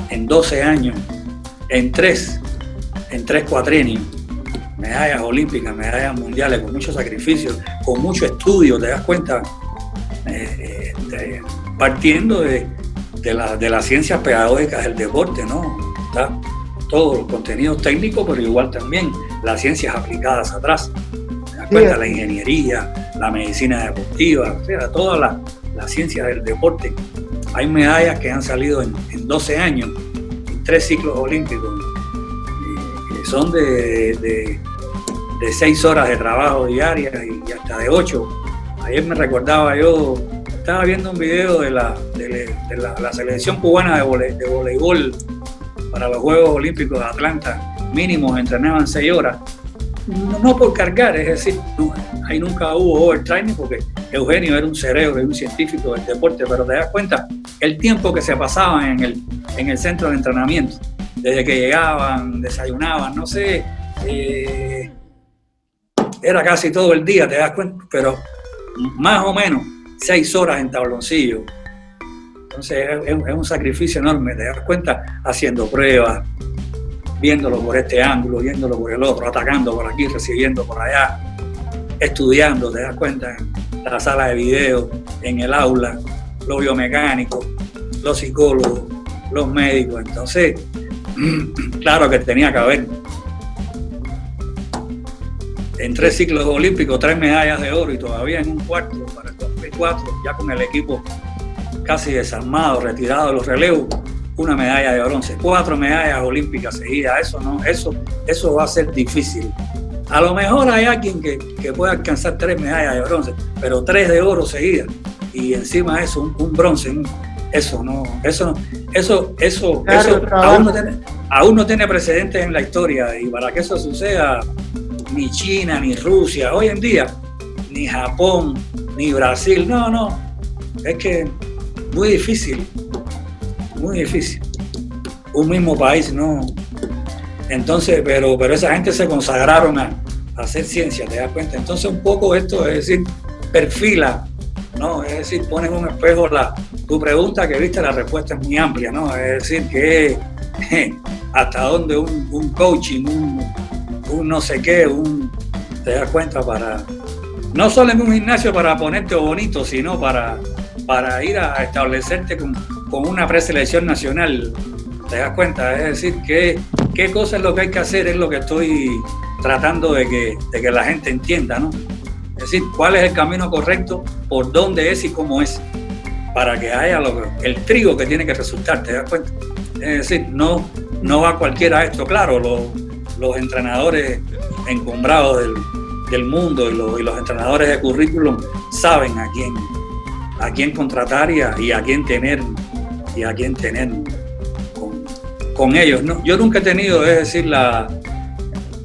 en 12 años. en tres cuatrienios, medallas olímpicas, medallas mundiales, con mucho sacrificio, con mucho estudio, te das cuenta, partiendo de las ciencias pedagógicas del deporte, ¿no? Está todos los contenidos técnicos, pero igual también las ciencias aplicadas atrás. ¿Te das cuenta? La ingeniería, la medicina deportiva, o sea, todas las ciencias del deporte. Hay medallas que han salido en 12 años, en 3 ciclos olímpicos, que son de 6 horas de trabajo diarias y hasta de 8. Ayer me recordaba, yo estaba viendo un video de la selección cubana de voleibol para los Juegos Olímpicos de Atlanta. Mínimos entrenaban 6 horas. No por cargar, es decir, ahí nunca hubo overtraining porque Eugenio era un cerebro y un científico del deporte, pero te das cuenta el tiempo que se pasaba en el centro de entrenamiento, desde que llegaban, desayunaban, no sé, era casi todo el día, te das cuenta, pero más o menos 6 horas en tabloncillo. Entonces es un sacrificio enorme, te das cuenta, haciendo pruebas, viéndolo por este ángulo, viéndolo por el otro, atacando por aquí, recibiendo por allá, estudiando, te das cuenta, en la sala de video, en el aula, los biomecánicos, los psicólogos, los médicos. Entonces, claro que tenía que haber en 3 ciclos olímpicos 3 medallas de oro y todavía en un cuarto para el 2004, ya con el equipo casi desarmado, retirado de los relevos, una medalla de bronce, 4 medallas olímpicas seguidas. Eso va a ser difícil. A lo mejor hay alguien que pueda alcanzar 3 medallas de bronce, pero 3 de oro seguidas y encima de eso un bronce. Eso aún no tiene precedentes en la historia, y para que eso suceda, ni China, ni Rusia, hoy en día, ni Japón, ni Brasil, no, es que muy difícil, un mismo país, no. Entonces, pero esa gente se consagraron a hacer ciencia, ¿te das cuenta? Entonces un poco esto, es decir, perfila, ¿no? Es decir, pones un espejo, tu pregunta que viste, la respuesta es muy amplia, ¿no? Es decir, que hasta dónde un coaching, un no sé qué, te das cuenta, para no solo en un gimnasio para ponerte bonito, sino para ir a establecerte con una preselección nacional, te das cuenta. Es decir, qué cosa es lo que hay que hacer, es lo que estoy tratando de que la gente entienda, ¿no? Es decir, cuál es el camino correcto, por dónde es y cómo es, para que haya el trigo que tiene que resultar, ¿te das cuenta? Es decir, no va cualquiera a esto. Claro, los entrenadores encumbrados del mundo y los entrenadores de currículum saben a quién contratar y a quién tener con ellos, ¿no? Yo nunca he tenido, es decir,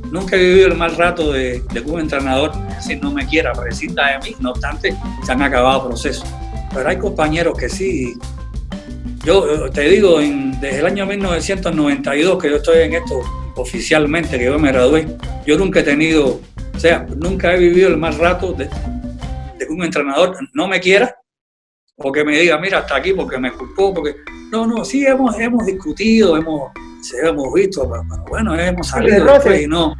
nunca he vivido el mal rato de que un entrenador, es decir, no me quiera, prescinda de mí. No obstante, se han acabado procesos. Pero hay compañeros que sí. Yo te digo, desde el año 1992 que yo estoy en esto oficialmente, que yo me gradué, yo nunca he tenido, o sea, nunca he vivido el mal rato de que un entrenador no me quiera o que me diga, mira, hasta aquí porque me culpó, porque no, sí hemos discutido, hemos visto, pero bueno, hemos salido después y no.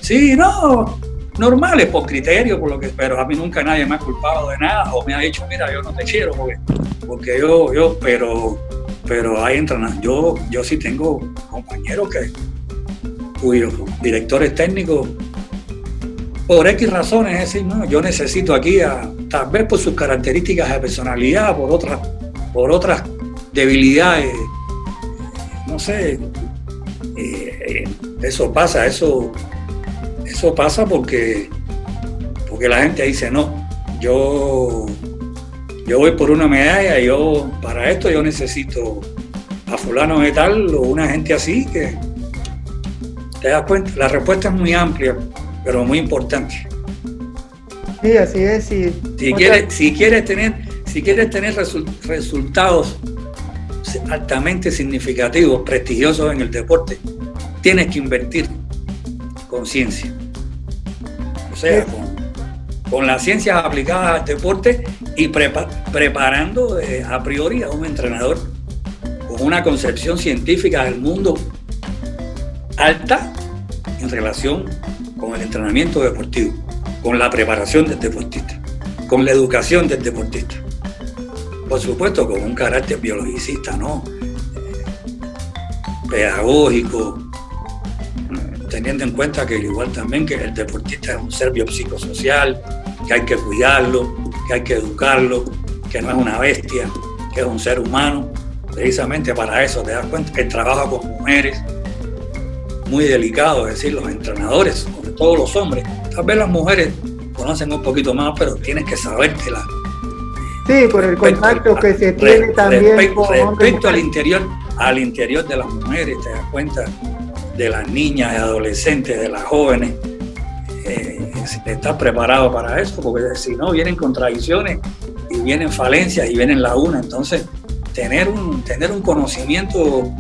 Sí, no, normales, por criterio, pero a mí nunca nadie me ha culpado de nada o me ha dicho, mira, yo no te quiero porque yo, pero hay entrenadores. Yo sí tengo compañeros cuyos directores técnicos, por X razones, es decir, no, yo necesito aquí, tal vez por sus características de personalidad, por otras debilidades, no sé, eso pasa porque la gente dice, no, yo voy por una medalla, para esto yo necesito a fulano de tal o una gente así, que te das cuenta. La respuesta es muy amplia, pero muy importante. Sí, así es. Si quieres tener resultados altamente significativos, prestigiosos en el deporte, tienes que invertir con ciencia. O sea, con las ciencias aplicadas al deporte y preparando a priori a un entrenador con una concepción científica del mundo alta en relación con el entrenamiento deportivo, con la preparación del deportista, con la educación del deportista. Por supuesto, con un carácter biologicista, ¿no? Pedagógico, teniendo en cuenta que igual también que el deportista es un ser biopsicosocial, que hay que cuidarlo, que hay que educarlo, que no es una bestia, que es un ser humano. Precisamente para eso te das cuenta que el trabajo con mujeres, muy delicado, es decir, los entrenadores, sobre todo los hombres, tal vez las mujeres conocen un poquito más, pero tienes que saber que la... Sí, por el contacto que se tiene también respecto al interior de las mujeres, te das cuenta de las niñas, de adolescentes, de las jóvenes, estar preparado para eso, porque si no vienen contradicciones y vienen falencias y vienen lagunas. Entonces tener un conocimiento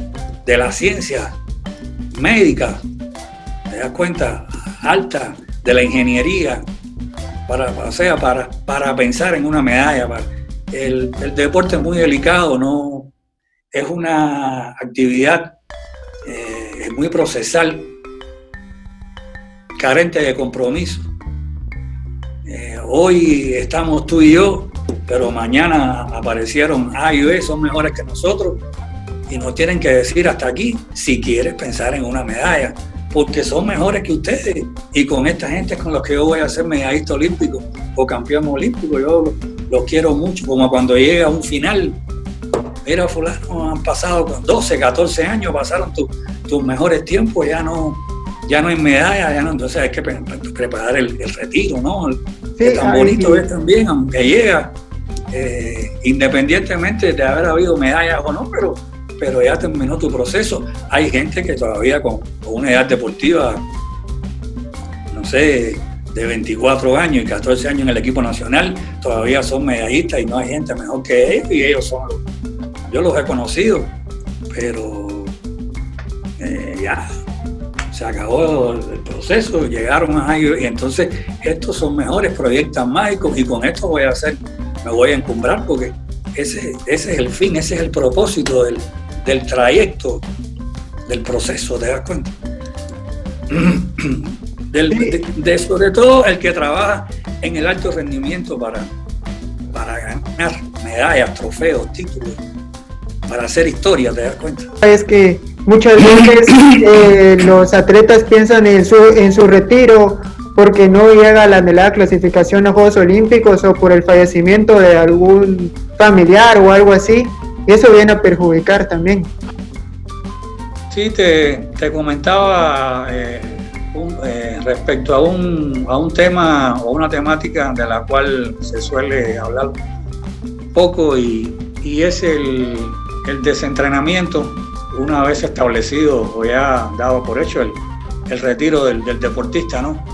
de la ciencia médica, te das cuenta, alta, de la ingeniería, para pensar en una medalla. El deporte es muy delicado, ¿no? Es una actividad muy procesal, carente de compromiso. Hoy estamos tú y yo, pero mañana aparecieron A y B, son mejores que nosotros y nos tienen que decir hasta aquí si quieres pensar en una medalla, porque son mejores que ustedes, y con esta gente es con los que yo voy a ser medallista olímpico o campeón olímpico. Yo los quiero mucho, como cuando llega a un final. Mira, fulano, han pasado 12, 14 años, pasaron tus mejores tiempos, ya no hay medalla, ya no, entonces hay que preparar el retiro, ¿no? Sí, que tan bonito es también, aunque llega, independientemente de haber habido medallas o no, pero ya terminó tu proceso. Hay gente que todavía con una edad deportiva, no sé, de 24 años y 14 años en el equipo nacional, todavía son medallistas y no hay gente mejor que ellos, y ellos son yo los he conocido, pero ya se acabó el proceso, llegaron a ellos, y entonces estos son mejores, proyectan más, y con esto me voy a encumbrar, porque ese es el fin, ese es el propósito del trayecto, del proceso, ¿te das cuenta? Sobre todo el que trabaja en el alto rendimiento para ganar medallas, trofeos, títulos, para hacer historia, ¿te das cuenta? Es que muchas veces los atletas piensan en su retiro porque no llega a la anhelada clasificación a Juegos Olímpicos, o por el fallecimiento de algún familiar o algo así, y eso viene a perjudicar también. Sí, te comentaba respecto a un tema o una temática de la cual se suele hablar poco, y es el desentrenamiento, una vez establecido o ya dado por hecho el retiro del deportista, ¿no?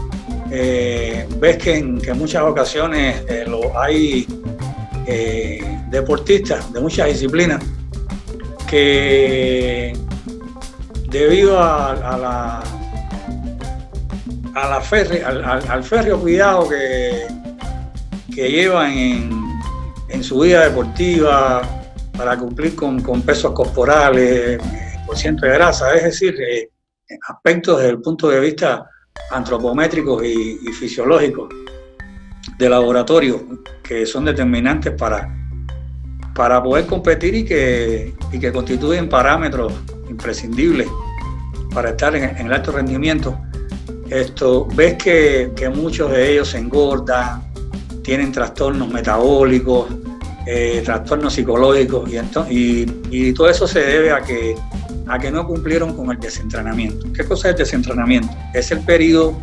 Ves que en muchas ocasiones hay deportistas de muchas disciplinas que, debido al férreo cuidado que llevan en su vida deportiva para cumplir con pesos corporales, por ciento de grasa, es decir, aspectos desde el punto de vista antropométricos y fisiológicos de laboratorio, que son determinantes para poder competir y que constituyen parámetros imprescindibles para estar en el alto rendimiento. Ves que muchos de ellos se engordan, tienen trastornos metabólicos, trastornos psicológicos, y todo eso se debe a que no cumplieron con el desentrenamiento. ¿Qué cosa es el desentrenamiento? Es el periodo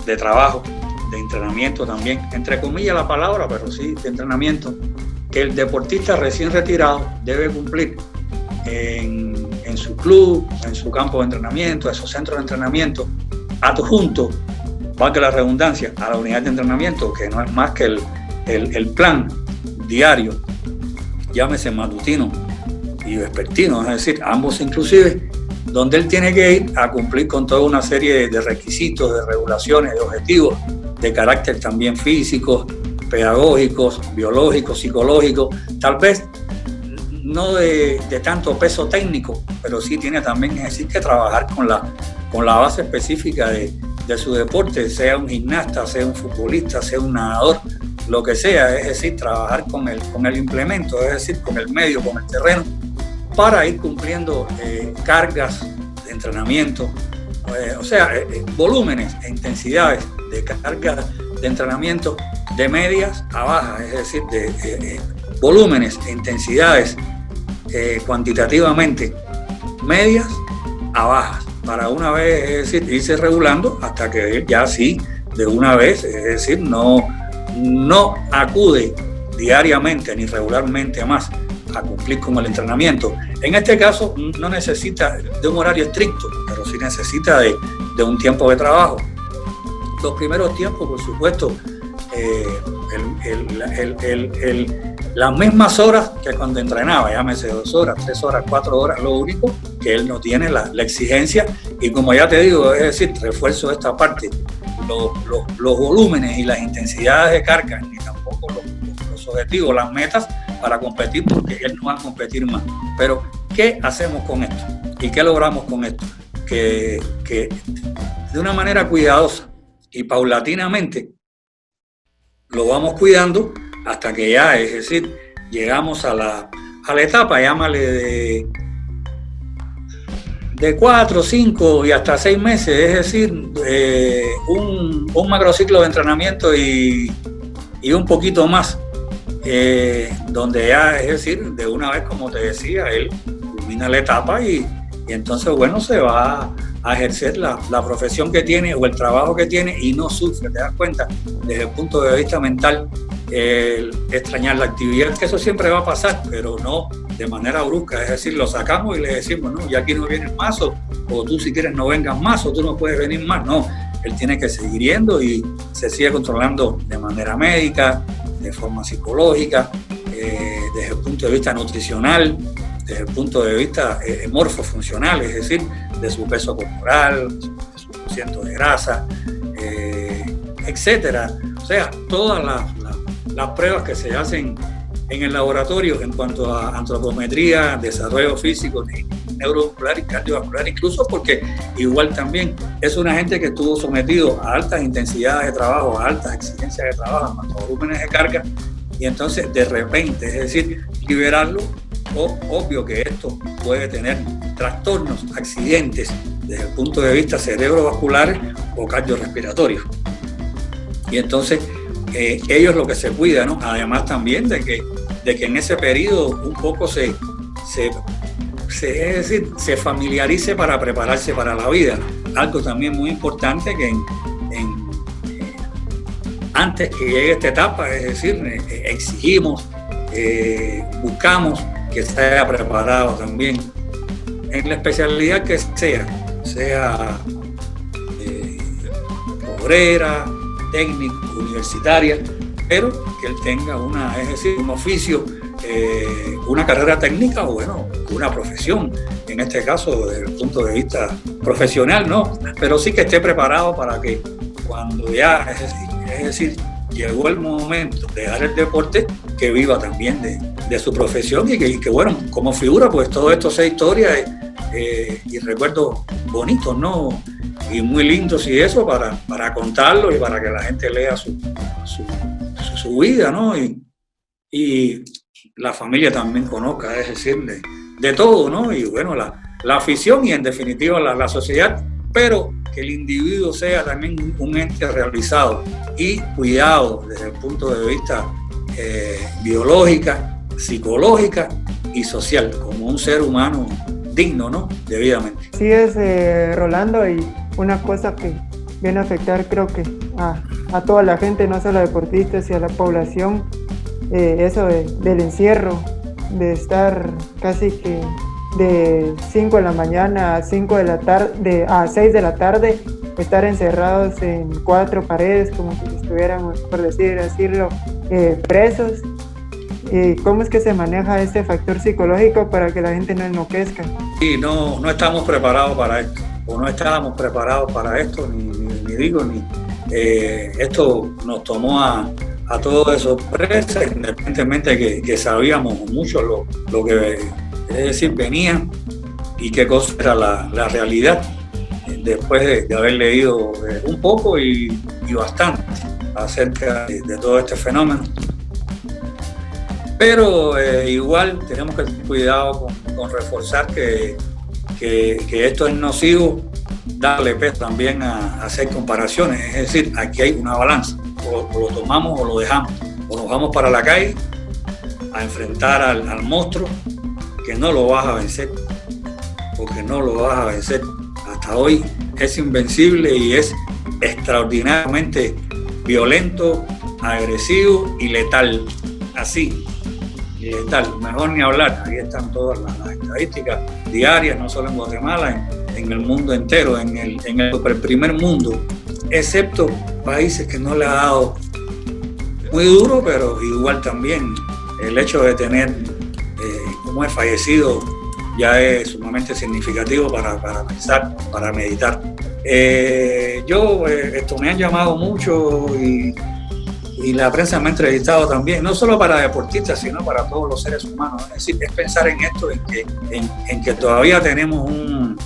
de trabajo, de entrenamiento también, entre comillas la palabra, pero sí de entrenamiento, que el deportista recién retirado debe cumplir en su club, en su campo de entrenamiento, en su centro de entrenamiento, adjunto, valga la redundancia, a la unidad de entrenamiento, que no es más que el plan diario, llámese matutino y vespertino, es decir, ambos inclusive, donde él tiene que ir a cumplir con toda una serie de requisitos, de regulaciones, de objetivos, de carácter también físicos, pedagógicos, biológicos, psicológicos. Tal vez no de tanto peso técnico, pero sí tiene también es decir, que trabajar con la base específica de su deporte, sea un gimnasta, sea un futbolista, sea un nadador, lo que sea, es decir, trabajar con el implemento, es decir, con el medio, con el terreno, para ir cumpliendo cargas de entrenamiento, volúmenes e intensidades de cargas de entrenamiento de medias a bajas, es decir, de volúmenes e intensidades cuantitativamente medias a bajas, para una vez, es decir, irse regulando hasta que ya sí, de una vez, es decir, no acude diariamente ni regularmente más a cumplir con el entrenamiento. En este caso no necesita de un horario estricto, pero sí necesita de un tiempo de trabajo. Los primeros tiempos, por supuesto, las mismas horas que cuando entrenaba, llámese 2 horas, 3 horas, 4 horas, lo único que él no tiene la exigencia, y como ya te digo, es decir, refuerzo esta parte, los volúmenes y las intensidades de carga, ni tampoco los objetivos, las metas para competir, porque él no va a competir más. Pero, ¿qué hacemos con esto? ¿Y qué logramos con esto? Que de una manera cuidadosa y paulatinamente lo vamos cuidando hasta que ya, es decir, llegamos a la etapa, llámale de 4, 5 y hasta 6 meses, es decir, un macrociclo de entrenamiento y un poquito más, donde ya, es decir, de una vez, como te decía, él culmina la etapa y entonces, bueno, se va a ejercer la profesión que tiene o el trabajo que tiene y no sufre, te das cuenta, desde el punto de vista mental, el extrañar la actividad, que eso siempre va a pasar, pero no de manera brusca, es decir, lo sacamos y le decimos, no, ya aquí no vienes más, o tú si quieres no vengas más, o tú no puedes venir más, no, él tiene que seguir yendo y se sigue controlando de manera médica, de forma psicológica, desde el punto de vista nutricional, desde el punto de vista morfofuncional, es decir, de su peso corporal, de su porcentaje de grasa, etcétera. O sea, todas las pruebas que se hacen en el laboratorio en cuanto a antropometría, desarrollo físico, neurovascular y cardiovascular, incluso porque igual también es una gente que estuvo sometido a altas intensidades de trabajo, a altas exigencias de trabajo, a cuanto a volúmenes de carga, y entonces de repente, es decir, liberarlo, obvio que esto puede tener trastornos, accidentes desde el punto de vista cerebrovasculares o cardiorrespiratorios. Y entonces ellos lo que se cuidan, ¿no? Además también de que en ese periodo un poco es decir, se familiarice para prepararse para la vida. Algo también muy importante que antes que llegue esta etapa, es decir, exigimos, buscamos que se haya preparado también en la especialidad que sea obrera, técnico, universitaria, pero que él tenga un oficio, una carrera técnica o bueno, una profesión, en este caso desde el punto de vista profesional, no, pero sí que esté preparado para que cuando ya, es decir, llegó el momento de dejar el deporte, que viva también de su profesión y que bueno, como figura, pues todo esto sea historia y recuerdos bonitos, ¿no? Y muy lindos y eso para contarlo y para que la gente lea su vida, ¿no? Y la familia también conozca, es decir, de todo, ¿no? Y bueno, la afición y en definitiva la sociedad, pero que el individuo sea también un ente realizado y cuidado desde el punto de vista biológica, psicológica y social, como un ser humano digno, ¿no? Debidamente. Sí es, Rolando, y una cosa que viene a afectar creo que a toda la gente, no solo a deportistas y a la población, eso del encierro, de estar casi que de 5 de la mañana a 5 de la tarde, a 6 de la tarde, estar encerrados en 4 paredes, como si estuviéramos, por decirlo, presos. ¿Cómo es que se maneja este factor psicológico para que la gente no enloquezca? Sí, no estamos preparados para esto, o no estábamos preparados para esto, esto nos tomó a a todo de sorpresa, independientemente que sabíamos mucho lo que, es decir, venía y qué cosa era la realidad, después de haber leído un poco y bastante acerca de todo este fenómeno. Pero igual tenemos que tener cuidado con reforzar que esto es nocivo, darle peso también a hacer comparaciones, es decir, aquí hay una balanza, o lo tomamos o lo dejamos, o nos vamos para la calle a enfrentar al monstruo que no lo vas a vencer, porque no lo vas a vencer. Hasta hoy es invencible y es extraordinariamente violento, agresivo y letal, así. Letal, mejor ni hablar. Ahí están todas las estadísticas diarias, no solo en Guatemala, en el mundo entero, en el primer mundo, excepto países que no le ha dado muy duro, pero igual también el hecho de tener como es fallecido ya es sumamente significativo para pensar, para meditar. Esto me han llamado mucho y la prensa me ha entrevistado también, no solo para deportistas, sino para todos los seres humanos. Es decir, es pensar en esto, en que todavía tenemos un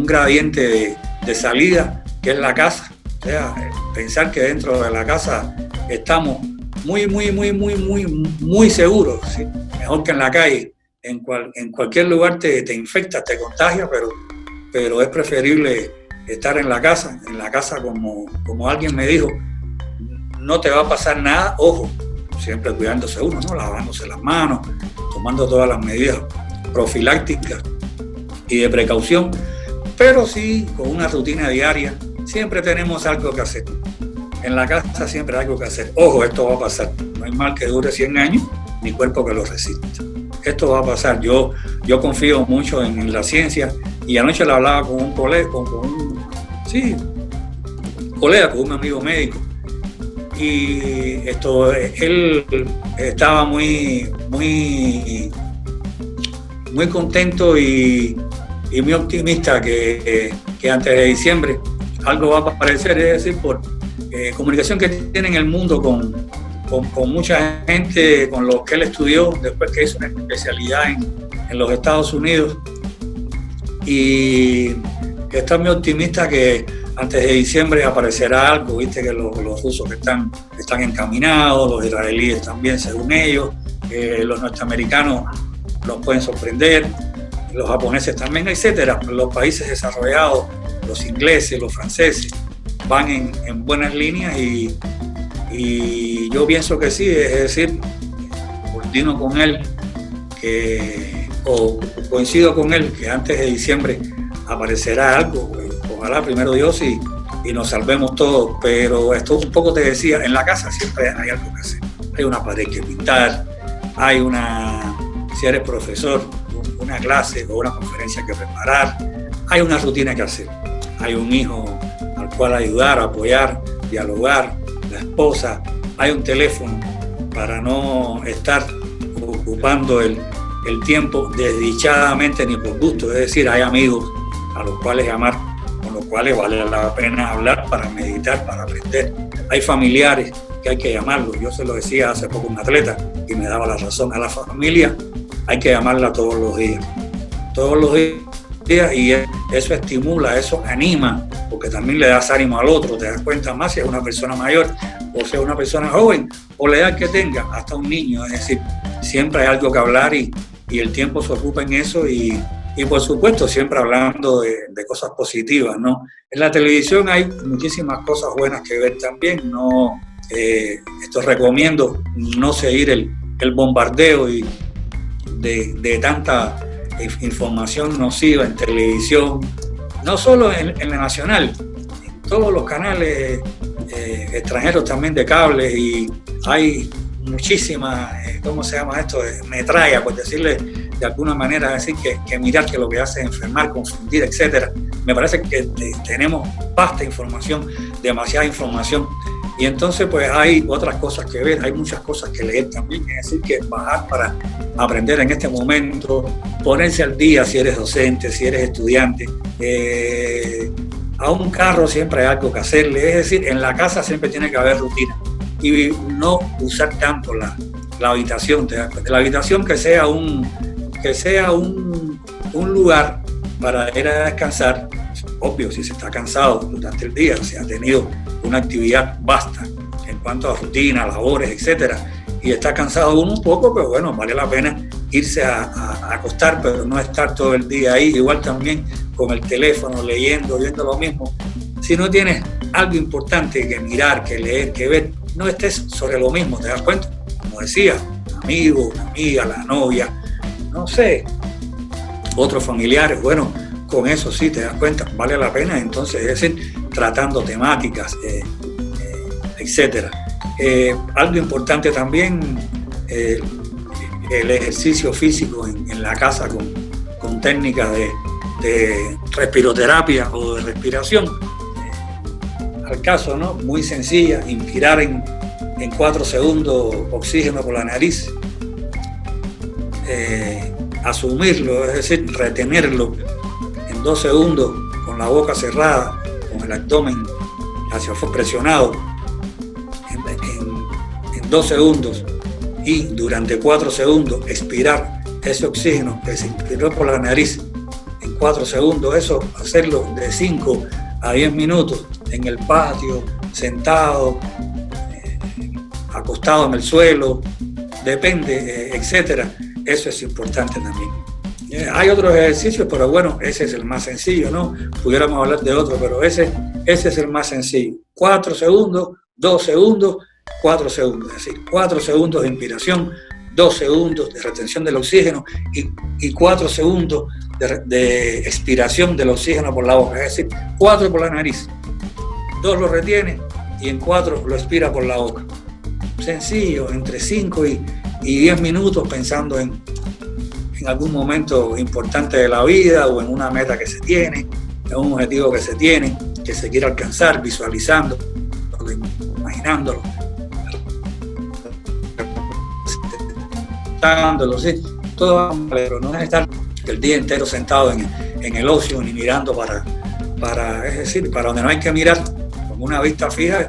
gradiente de salida, que es la casa. O sea, pensar que dentro de la casa estamos muy seguros, ¿sí? Mejor que en la calle. En cualquier lugar te infectas, te contagias, pero es preferible estar en la casa como alguien me dijo, no te va a pasar nada, ojo, siempre cuidándose uno, ¿no? Lavándose las manos, tomando todas las medidas profilácticas y de precaución, pero sí con una rutina diaria. Siempre tenemos algo que hacer. En la casa siempre hay algo que hacer. Ojo, esto va a pasar. No hay mal que dure 100 años, ni cuerpo que lo resista. Esto va a pasar. Yo confío mucho en la ciencia y anoche le hablaba con un colega, con un amigo médico. Y él estaba muy contento y muy optimista que antes de diciembre algo va a aparecer, es decir, por comunicación que tiene en el mundo con mucha gente con los que él estudió después que hizo una especialidad en los Estados Unidos, y está muy optimista que antes de diciembre aparecerá algo. Viste que los rusos que están encaminados, los israelíes también según ellos, los norteamericanos los pueden sorprender, los japoneses también, etcétera. Los países desarrollados, los ingleses, los franceses, van en buenas líneas y yo pienso que sí, es decir, coordino con él o coincido con él que antes de diciembre aparecerá algo, ojalá primero Dios y nos salvemos todos, pero esto un poco te decía, en la casa siempre hay algo que hacer, hay una pared que pintar, si eres profesor, una clase o una conferencia que preparar, hay una rutina que hacer, hay un hijo al cual ayudar, apoyar, dialogar, la esposa, hay un teléfono para no estar ocupando el tiempo desdichadamente ni por gusto, es decir, hay amigos a los cuales llamar, con los cuales vale la pena hablar para meditar, para aprender, hay familiares que hay que llamarlos. Yo se lo decía hace poco a un atleta y me daba la razón, a la familia hay que llamarla todos los días, y eso estimula, eso anima, porque también le das ánimo al otro, te das cuenta más si es una persona mayor o si es una persona joven o la edad que tenga, hasta un niño, es decir, siempre hay algo que hablar y el tiempo se ocupa en eso y por supuesto siempre hablando de cosas positivas, ¿no? En la televisión hay muchísimas cosas buenas que ver también, ¿no? Esto recomiendo no seguir el bombardeo de tanta información nociva en televisión, no solo en la nacional, en todos los canales extranjeros también de cable, y hay muchísima, ¿cómo se llama esto? Metralla, por decirle de alguna manera, es decir, que mirar que lo que hace es enfermar, confundir, etcétera. Me parece que tenemos vasta información, demasiada información, y entonces pues hay otras cosas que ver, hay muchas cosas que leer también, es decir, que bajar para aprender en este momento, ponerse al día si eres docente, si eres estudiante. A un carro siempre hay algo que hacerle, es decir, en la casa siempre tiene que haber rutina. y no usar tanto la habitación. La habitación que sea un lugar para ir a descansar. Obvio, si se está cansado durante el día, si ha tenido una actividad vasta en cuanto a rutina, labores, etcétera, y está cansado uno un poco, pero bueno, vale la pena irse a acostar, pero no estar todo el día ahí, igual también con el teléfono, leyendo, viendo lo mismo. Si no tienes algo importante que mirar, que leer, que ver, no estés sobre lo mismo, ¿te das cuenta? Como decía, un amigo, una amiga, la novia, no sé, otros familiares, bueno, con eso sí te das cuenta, vale la pena, entonces es decir, tratando temáticas, etcétera. Algo importante también, el ejercicio físico en la casa con técnicas de respiroterapia o de respiración. Al caso, ¿no? Muy sencilla, inspirar en 4 segundos oxígeno por la nariz, asumirlo, es decir, retenerlo en 2 segundos con la boca cerrada, con el abdomen hacia afuera presionado en 2 segundos, y durante 4 segundos expirar ese oxígeno que se inspiró por la nariz en 4 segundos. Eso hacerlo de 5 a 10 minutos en el patio, sentado, acostado en el suelo, depende, etcétera. Eso es importante también. Hay otros ejercicios, pero bueno, ese es el más sencillo, ¿no? Pudiéramos hablar de otro, pero ese es el más sencillo. 4 segundos, 2 segundos, 4 segundos. Es decir, 4 segundos de inspiración, 2 segundos de retención del oxígeno y 4 segundos de expiración del oxígeno por la boca. Es decir, 4 por la nariz, 2 lo retiene y en 4 lo expira por la boca. Sencillo, entre 5 y 10 minutos pensando en algún momento importante de la vida o en una meta que se tiene, en un objetivo que se tiene, que se quiere alcanzar, visualizando, imaginándolo, ¿sí? Todo, pero no es estar el día entero sentado en el ocio ni mirando es decir, para donde no hay que mirar con una vista fija.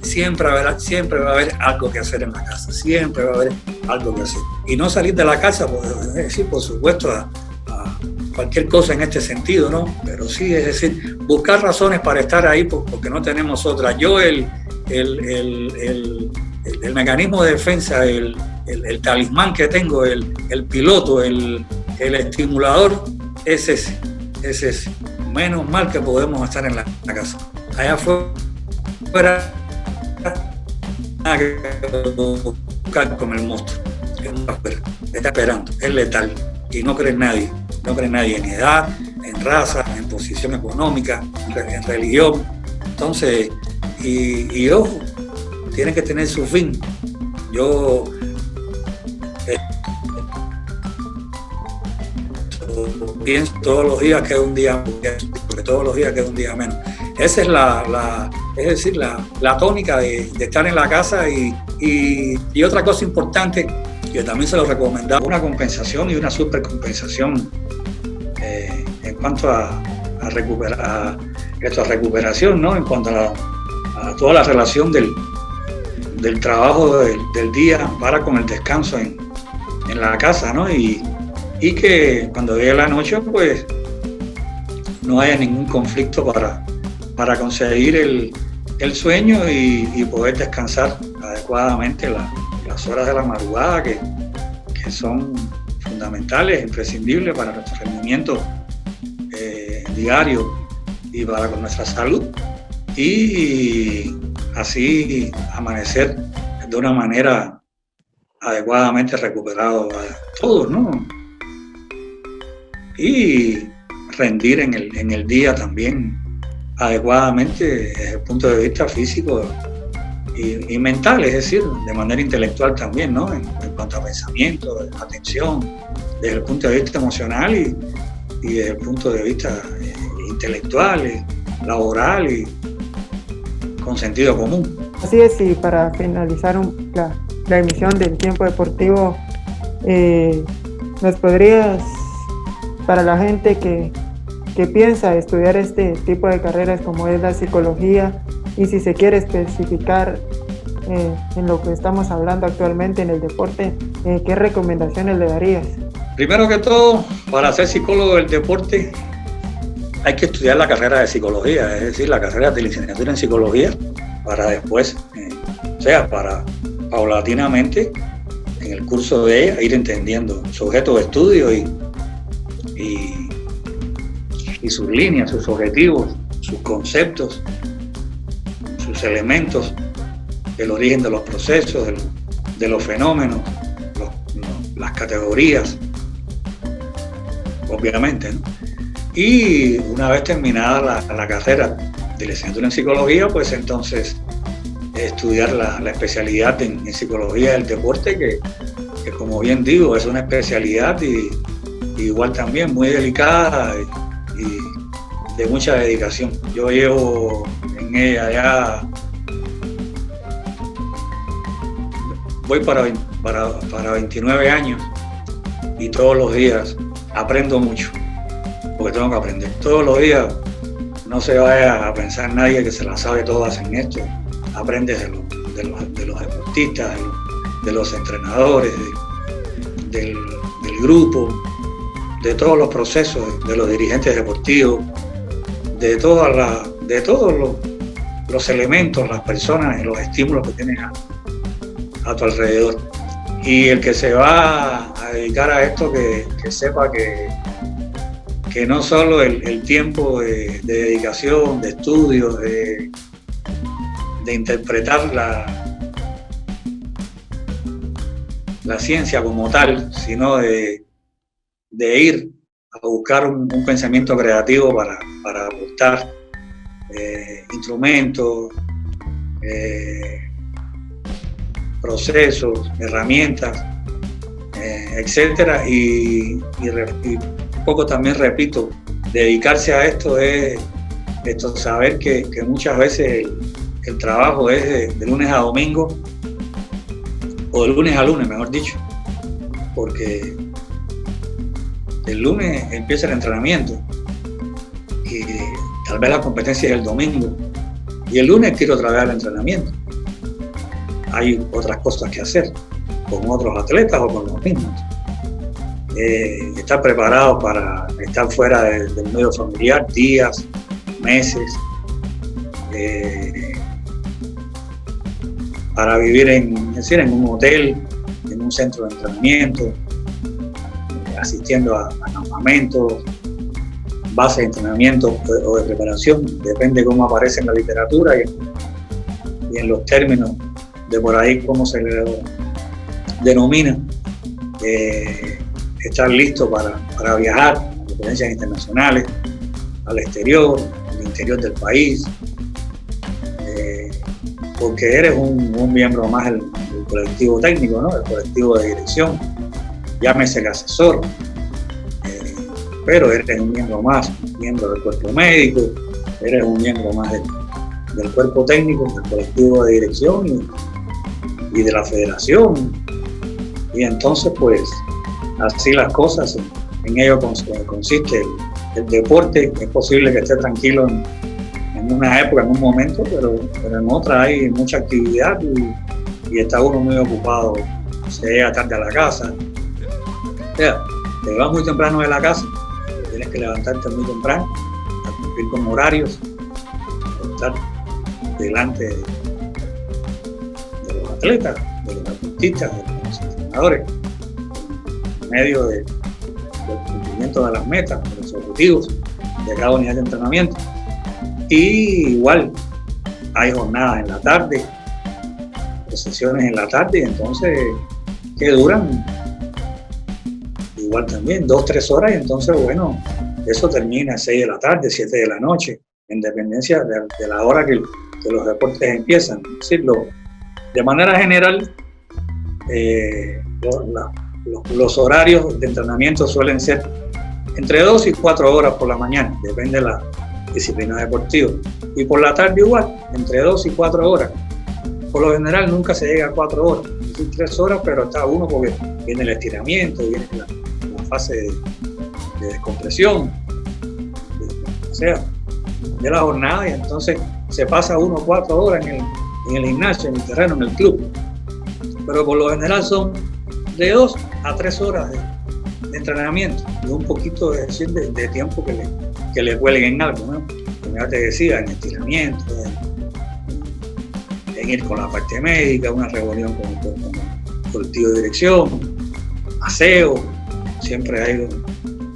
Siempre va a haber algo que hacer en la casa, siempre va a haber algo que hacer. Y no salir de la casa, pues, es decir, por supuesto, a cualquier cosa en este sentido, ¿no? Pero sí, es decir, buscar razones para estar ahí porque no tenemos otras. Yo el mecanismo de defensa, el talismán que tengo, el piloto, el estimulador, es ese. Menos mal que podemos estar en la casa. Allá afuera, nada que buscar como el monstruo, está esperando, es letal y no cree en nadie, en edad, en raza, en posición económica, en religión. Entonces, y ojo, tiene que tener su fin. Yo pienso todos los días que es un día, porque todos los días que es un día menos. Esa es la tónica de estar en la casa y otra cosa importante que también se lo recomendaba, una compensación y una supercompensación en cuanto a recuperación, ¿no? En cuanto a toda la relación del trabajo del día para con el descanso en la casa, ¿no? Y que cuando llegue la noche, pues no haya ningún conflicto para conseguir el sueño y poder descansar adecuadamente las horas de la madrugada que son fundamentales, imprescindibles para nuestro rendimiento diario y para con nuestra salud, y así amanecer de una manera adecuadamente recuperado a todos, ¿no? Y rendir en el día también adecuadamente desde el punto de vista físico y mental, es decir, de manera intelectual también, ¿no? En cuanto a pensamiento, atención, desde el punto de vista emocional y desde el punto de vista intelectual, laboral y con sentido común. Así es, y para finalizar la emisión del Tiempo Deportivo, ¿nos podrías, para la gente que piensa estudiar este tipo de carreras como es la psicología, y si se quiere especificar en lo que estamos hablando actualmente en el deporte, ¿qué recomendaciones le darías? Primero que todo, para ser psicólogo del deporte hay que estudiar la carrera de psicología, es decir, la carrera de licenciatura en psicología, para después, para paulatinamente en el curso de ella ir entendiendo su objeto de estudio y sus líneas, sus objetivos, sus conceptos, sus elementos, el origen de los procesos, de los fenómenos, las categorías, obviamente, ¿no? Y una vez terminada la carrera de licenciatura en psicología, pues entonces estudiar la especialidad en psicología del deporte, que como bien digo, es una especialidad y igual también muy delicada y de mucha dedicación. Yo llevo en ella ya, voy para 29 años y todos los días aprendo mucho, porque tengo que aprender. Todos los días, no se vaya a pensar nadie que se la sabe todas en esto. Aprendes de los deportistas, de los entrenadores, del grupo, de todos los procesos, de los dirigentes deportivos, de todos los elementos, las personas y los estímulos que tienes a tu alrededor. Y el que se va a dedicar a esto, que sepa que no solo el tiempo de dedicación, de estudio, de interpretar la ciencia como tal, sino de ir a buscar un pensamiento creativo para aportar instrumentos, procesos, herramientas, etcétera, y un poco también repito, dedicarse a esto es saber que muchas veces el trabajo es de lunes a domingo, o de lunes a lunes, mejor dicho, porque el lunes empieza el entrenamiento y tal vez la competencia es el domingo y el lunes tiro otra vez al entrenamiento. Hay otras cosas que hacer con otros atletas o con los mismos. Estar preparado para estar fuera del medio familiar días, meses, para vivir en un hotel, en un centro de entrenamiento, asistiendo a campamentos, bases de entrenamiento o de preparación, depende cómo aparece en la literatura y en los términos de por ahí cómo se le denomina, estar listo para viajar a competencias internacionales, al exterior, al interior del país, porque eres un miembro más del colectivo técnico, ¿no? El colectivo de dirección, llámese el asesor, pero eres un miembro más, un miembro del cuerpo médico, eres un miembro más del cuerpo técnico, del colectivo de dirección y de la federación. Y entonces, pues, así las cosas, en ello consiste el deporte. Es posible que esté tranquilo en una época, en un momento, pero en otra hay mucha actividad y está uno muy ocupado. Se llega tarde a la casa. O sea, te vas muy temprano de la casa, tienes que levantarte muy temprano, a cumplir con horarios, estar delante de los atletas, de los deportistas, de los entrenadores, en medio del cumplimiento de las metas, de los objetivos de cada unidad de entrenamiento. Y igual hay jornadas en la tarde, sesiones en la tarde, y entonces que duran igual también 2-3 horas, y entonces bueno, eso termina a 6 de la tarde, 7 de la noche, en dependencia de la hora que los deportes empiezan. Es decir, de manera general, los horarios de entrenamiento suelen ser entre 2 y 4 horas por la mañana, depende de la disciplina deportiva, y por la tarde igual, entre 2 y 4 horas. Por lo general nunca se llega a 4 horas, es decir, 3 horas, pero está uno porque viene el estiramiento, viene la fase de descompresión, o sea, de la jornada, y entonces se pasa 1 o 4 horas en el gimnasio, en el terreno, en el club. Pero por lo general son de 2 a 3 horas de entrenamiento y un poquito de tiempo que le cuelguen en algo, ¿no? Como ya te decía, en estiramiento, en ir con la parte médica, una reunión con el colectivo de dirección, aseo, siempre hay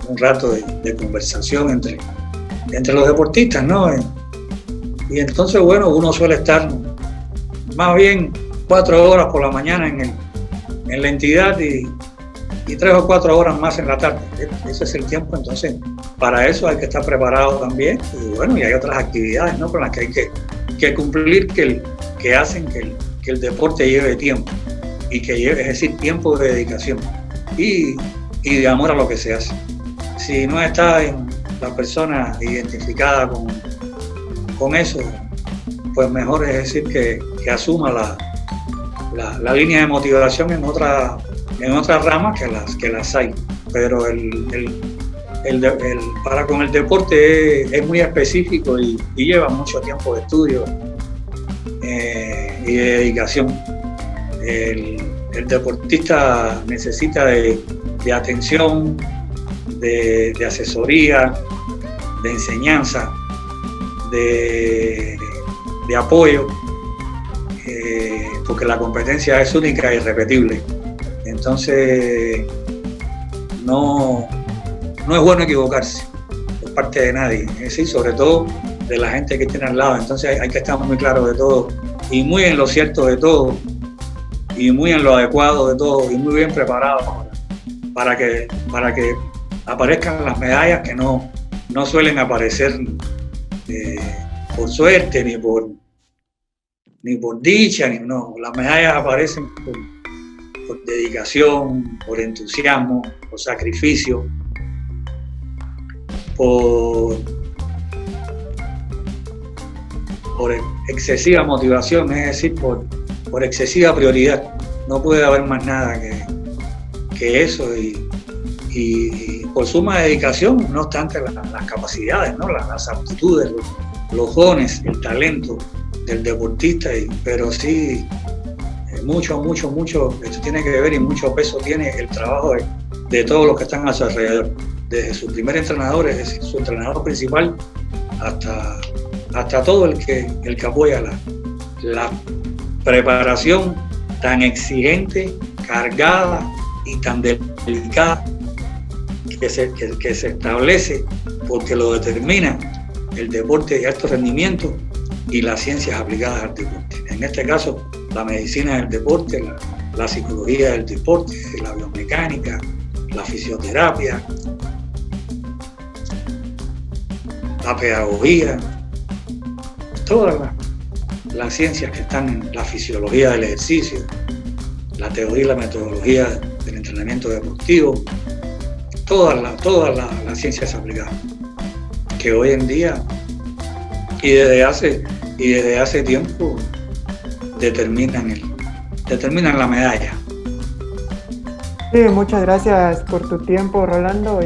un rato de conversación entre los deportistas, ¿no? Y entonces, bueno, uno suele estar más bien 4 horas por la mañana en la entidad y 3 o 4 horas más en la tarde. Ese es el tiempo, entonces para eso hay que estar preparado también. Y bueno, y hay otras actividades, ¿no?, con las que hay que cumplir que hacen que el deporte lleve tiempo y que lleve, es decir, tiempo de dedicación y de amor a lo que se hace. Si no está la persona identificada con eso, pues mejor es decir que asuma la línea de motivación en otras ramas que las hay. Pero para con el deporte es muy específico y lleva mucho tiempo de estudio y de dedicación. El deportista necesita de atención, de asesoría, de enseñanza, de apoyo, porque la competencia es única e irrepetible. Entonces no es bueno equivocarse por parte de nadie, es decir, sobre todo de la gente que tiene al lado. Entonces hay que estar muy claro de todo y muy en lo cierto de todo y muy en lo adecuado de todo y muy bien preparado para que aparezcan las medallas que no suelen aparecer por suerte ni por dicha, no. Las medallas aparecen por dedicación, por entusiasmo, por sacrificio, por excesiva motivación, es decir, por excesiva prioridad. No puede haber más nada que eso y por suma dedicación, no obstante las capacidades, ¿no?, las aptitudes, los dones, el talento del deportista, pero sí mucho, esto tiene que ver y mucho peso tiene el trabajo de todos los que están a su alrededor, desde su primer entrenador, es decir, su entrenador principal, hasta todo el que apoya la preparación tan exigente, cargada y tan delicada que se establece, porque lo determina el deporte de alto rendimiento y las ciencias aplicadas al deporte. En este caso, la medicina del deporte, la psicología del deporte, la biomecánica, la fisioterapia, la pedagogía, todas las ciencias que están en la fisiología del ejercicio, la teoría y la metodología del entrenamiento deportivo, todas las ciencias aplicadas, que hoy en día y desde hace tiempo determinan la medalla. Sí, muchas gracias por tu tiempo, Rolando.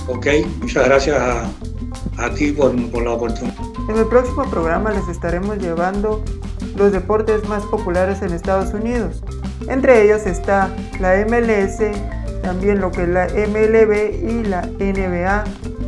Ok, muchas gracias a ti por la oportunidad. En el próximo programa les estaremos llevando los deportes más populares en Estados Unidos. Entre ellos está la MLS, también lo que es la MLB y la NBA,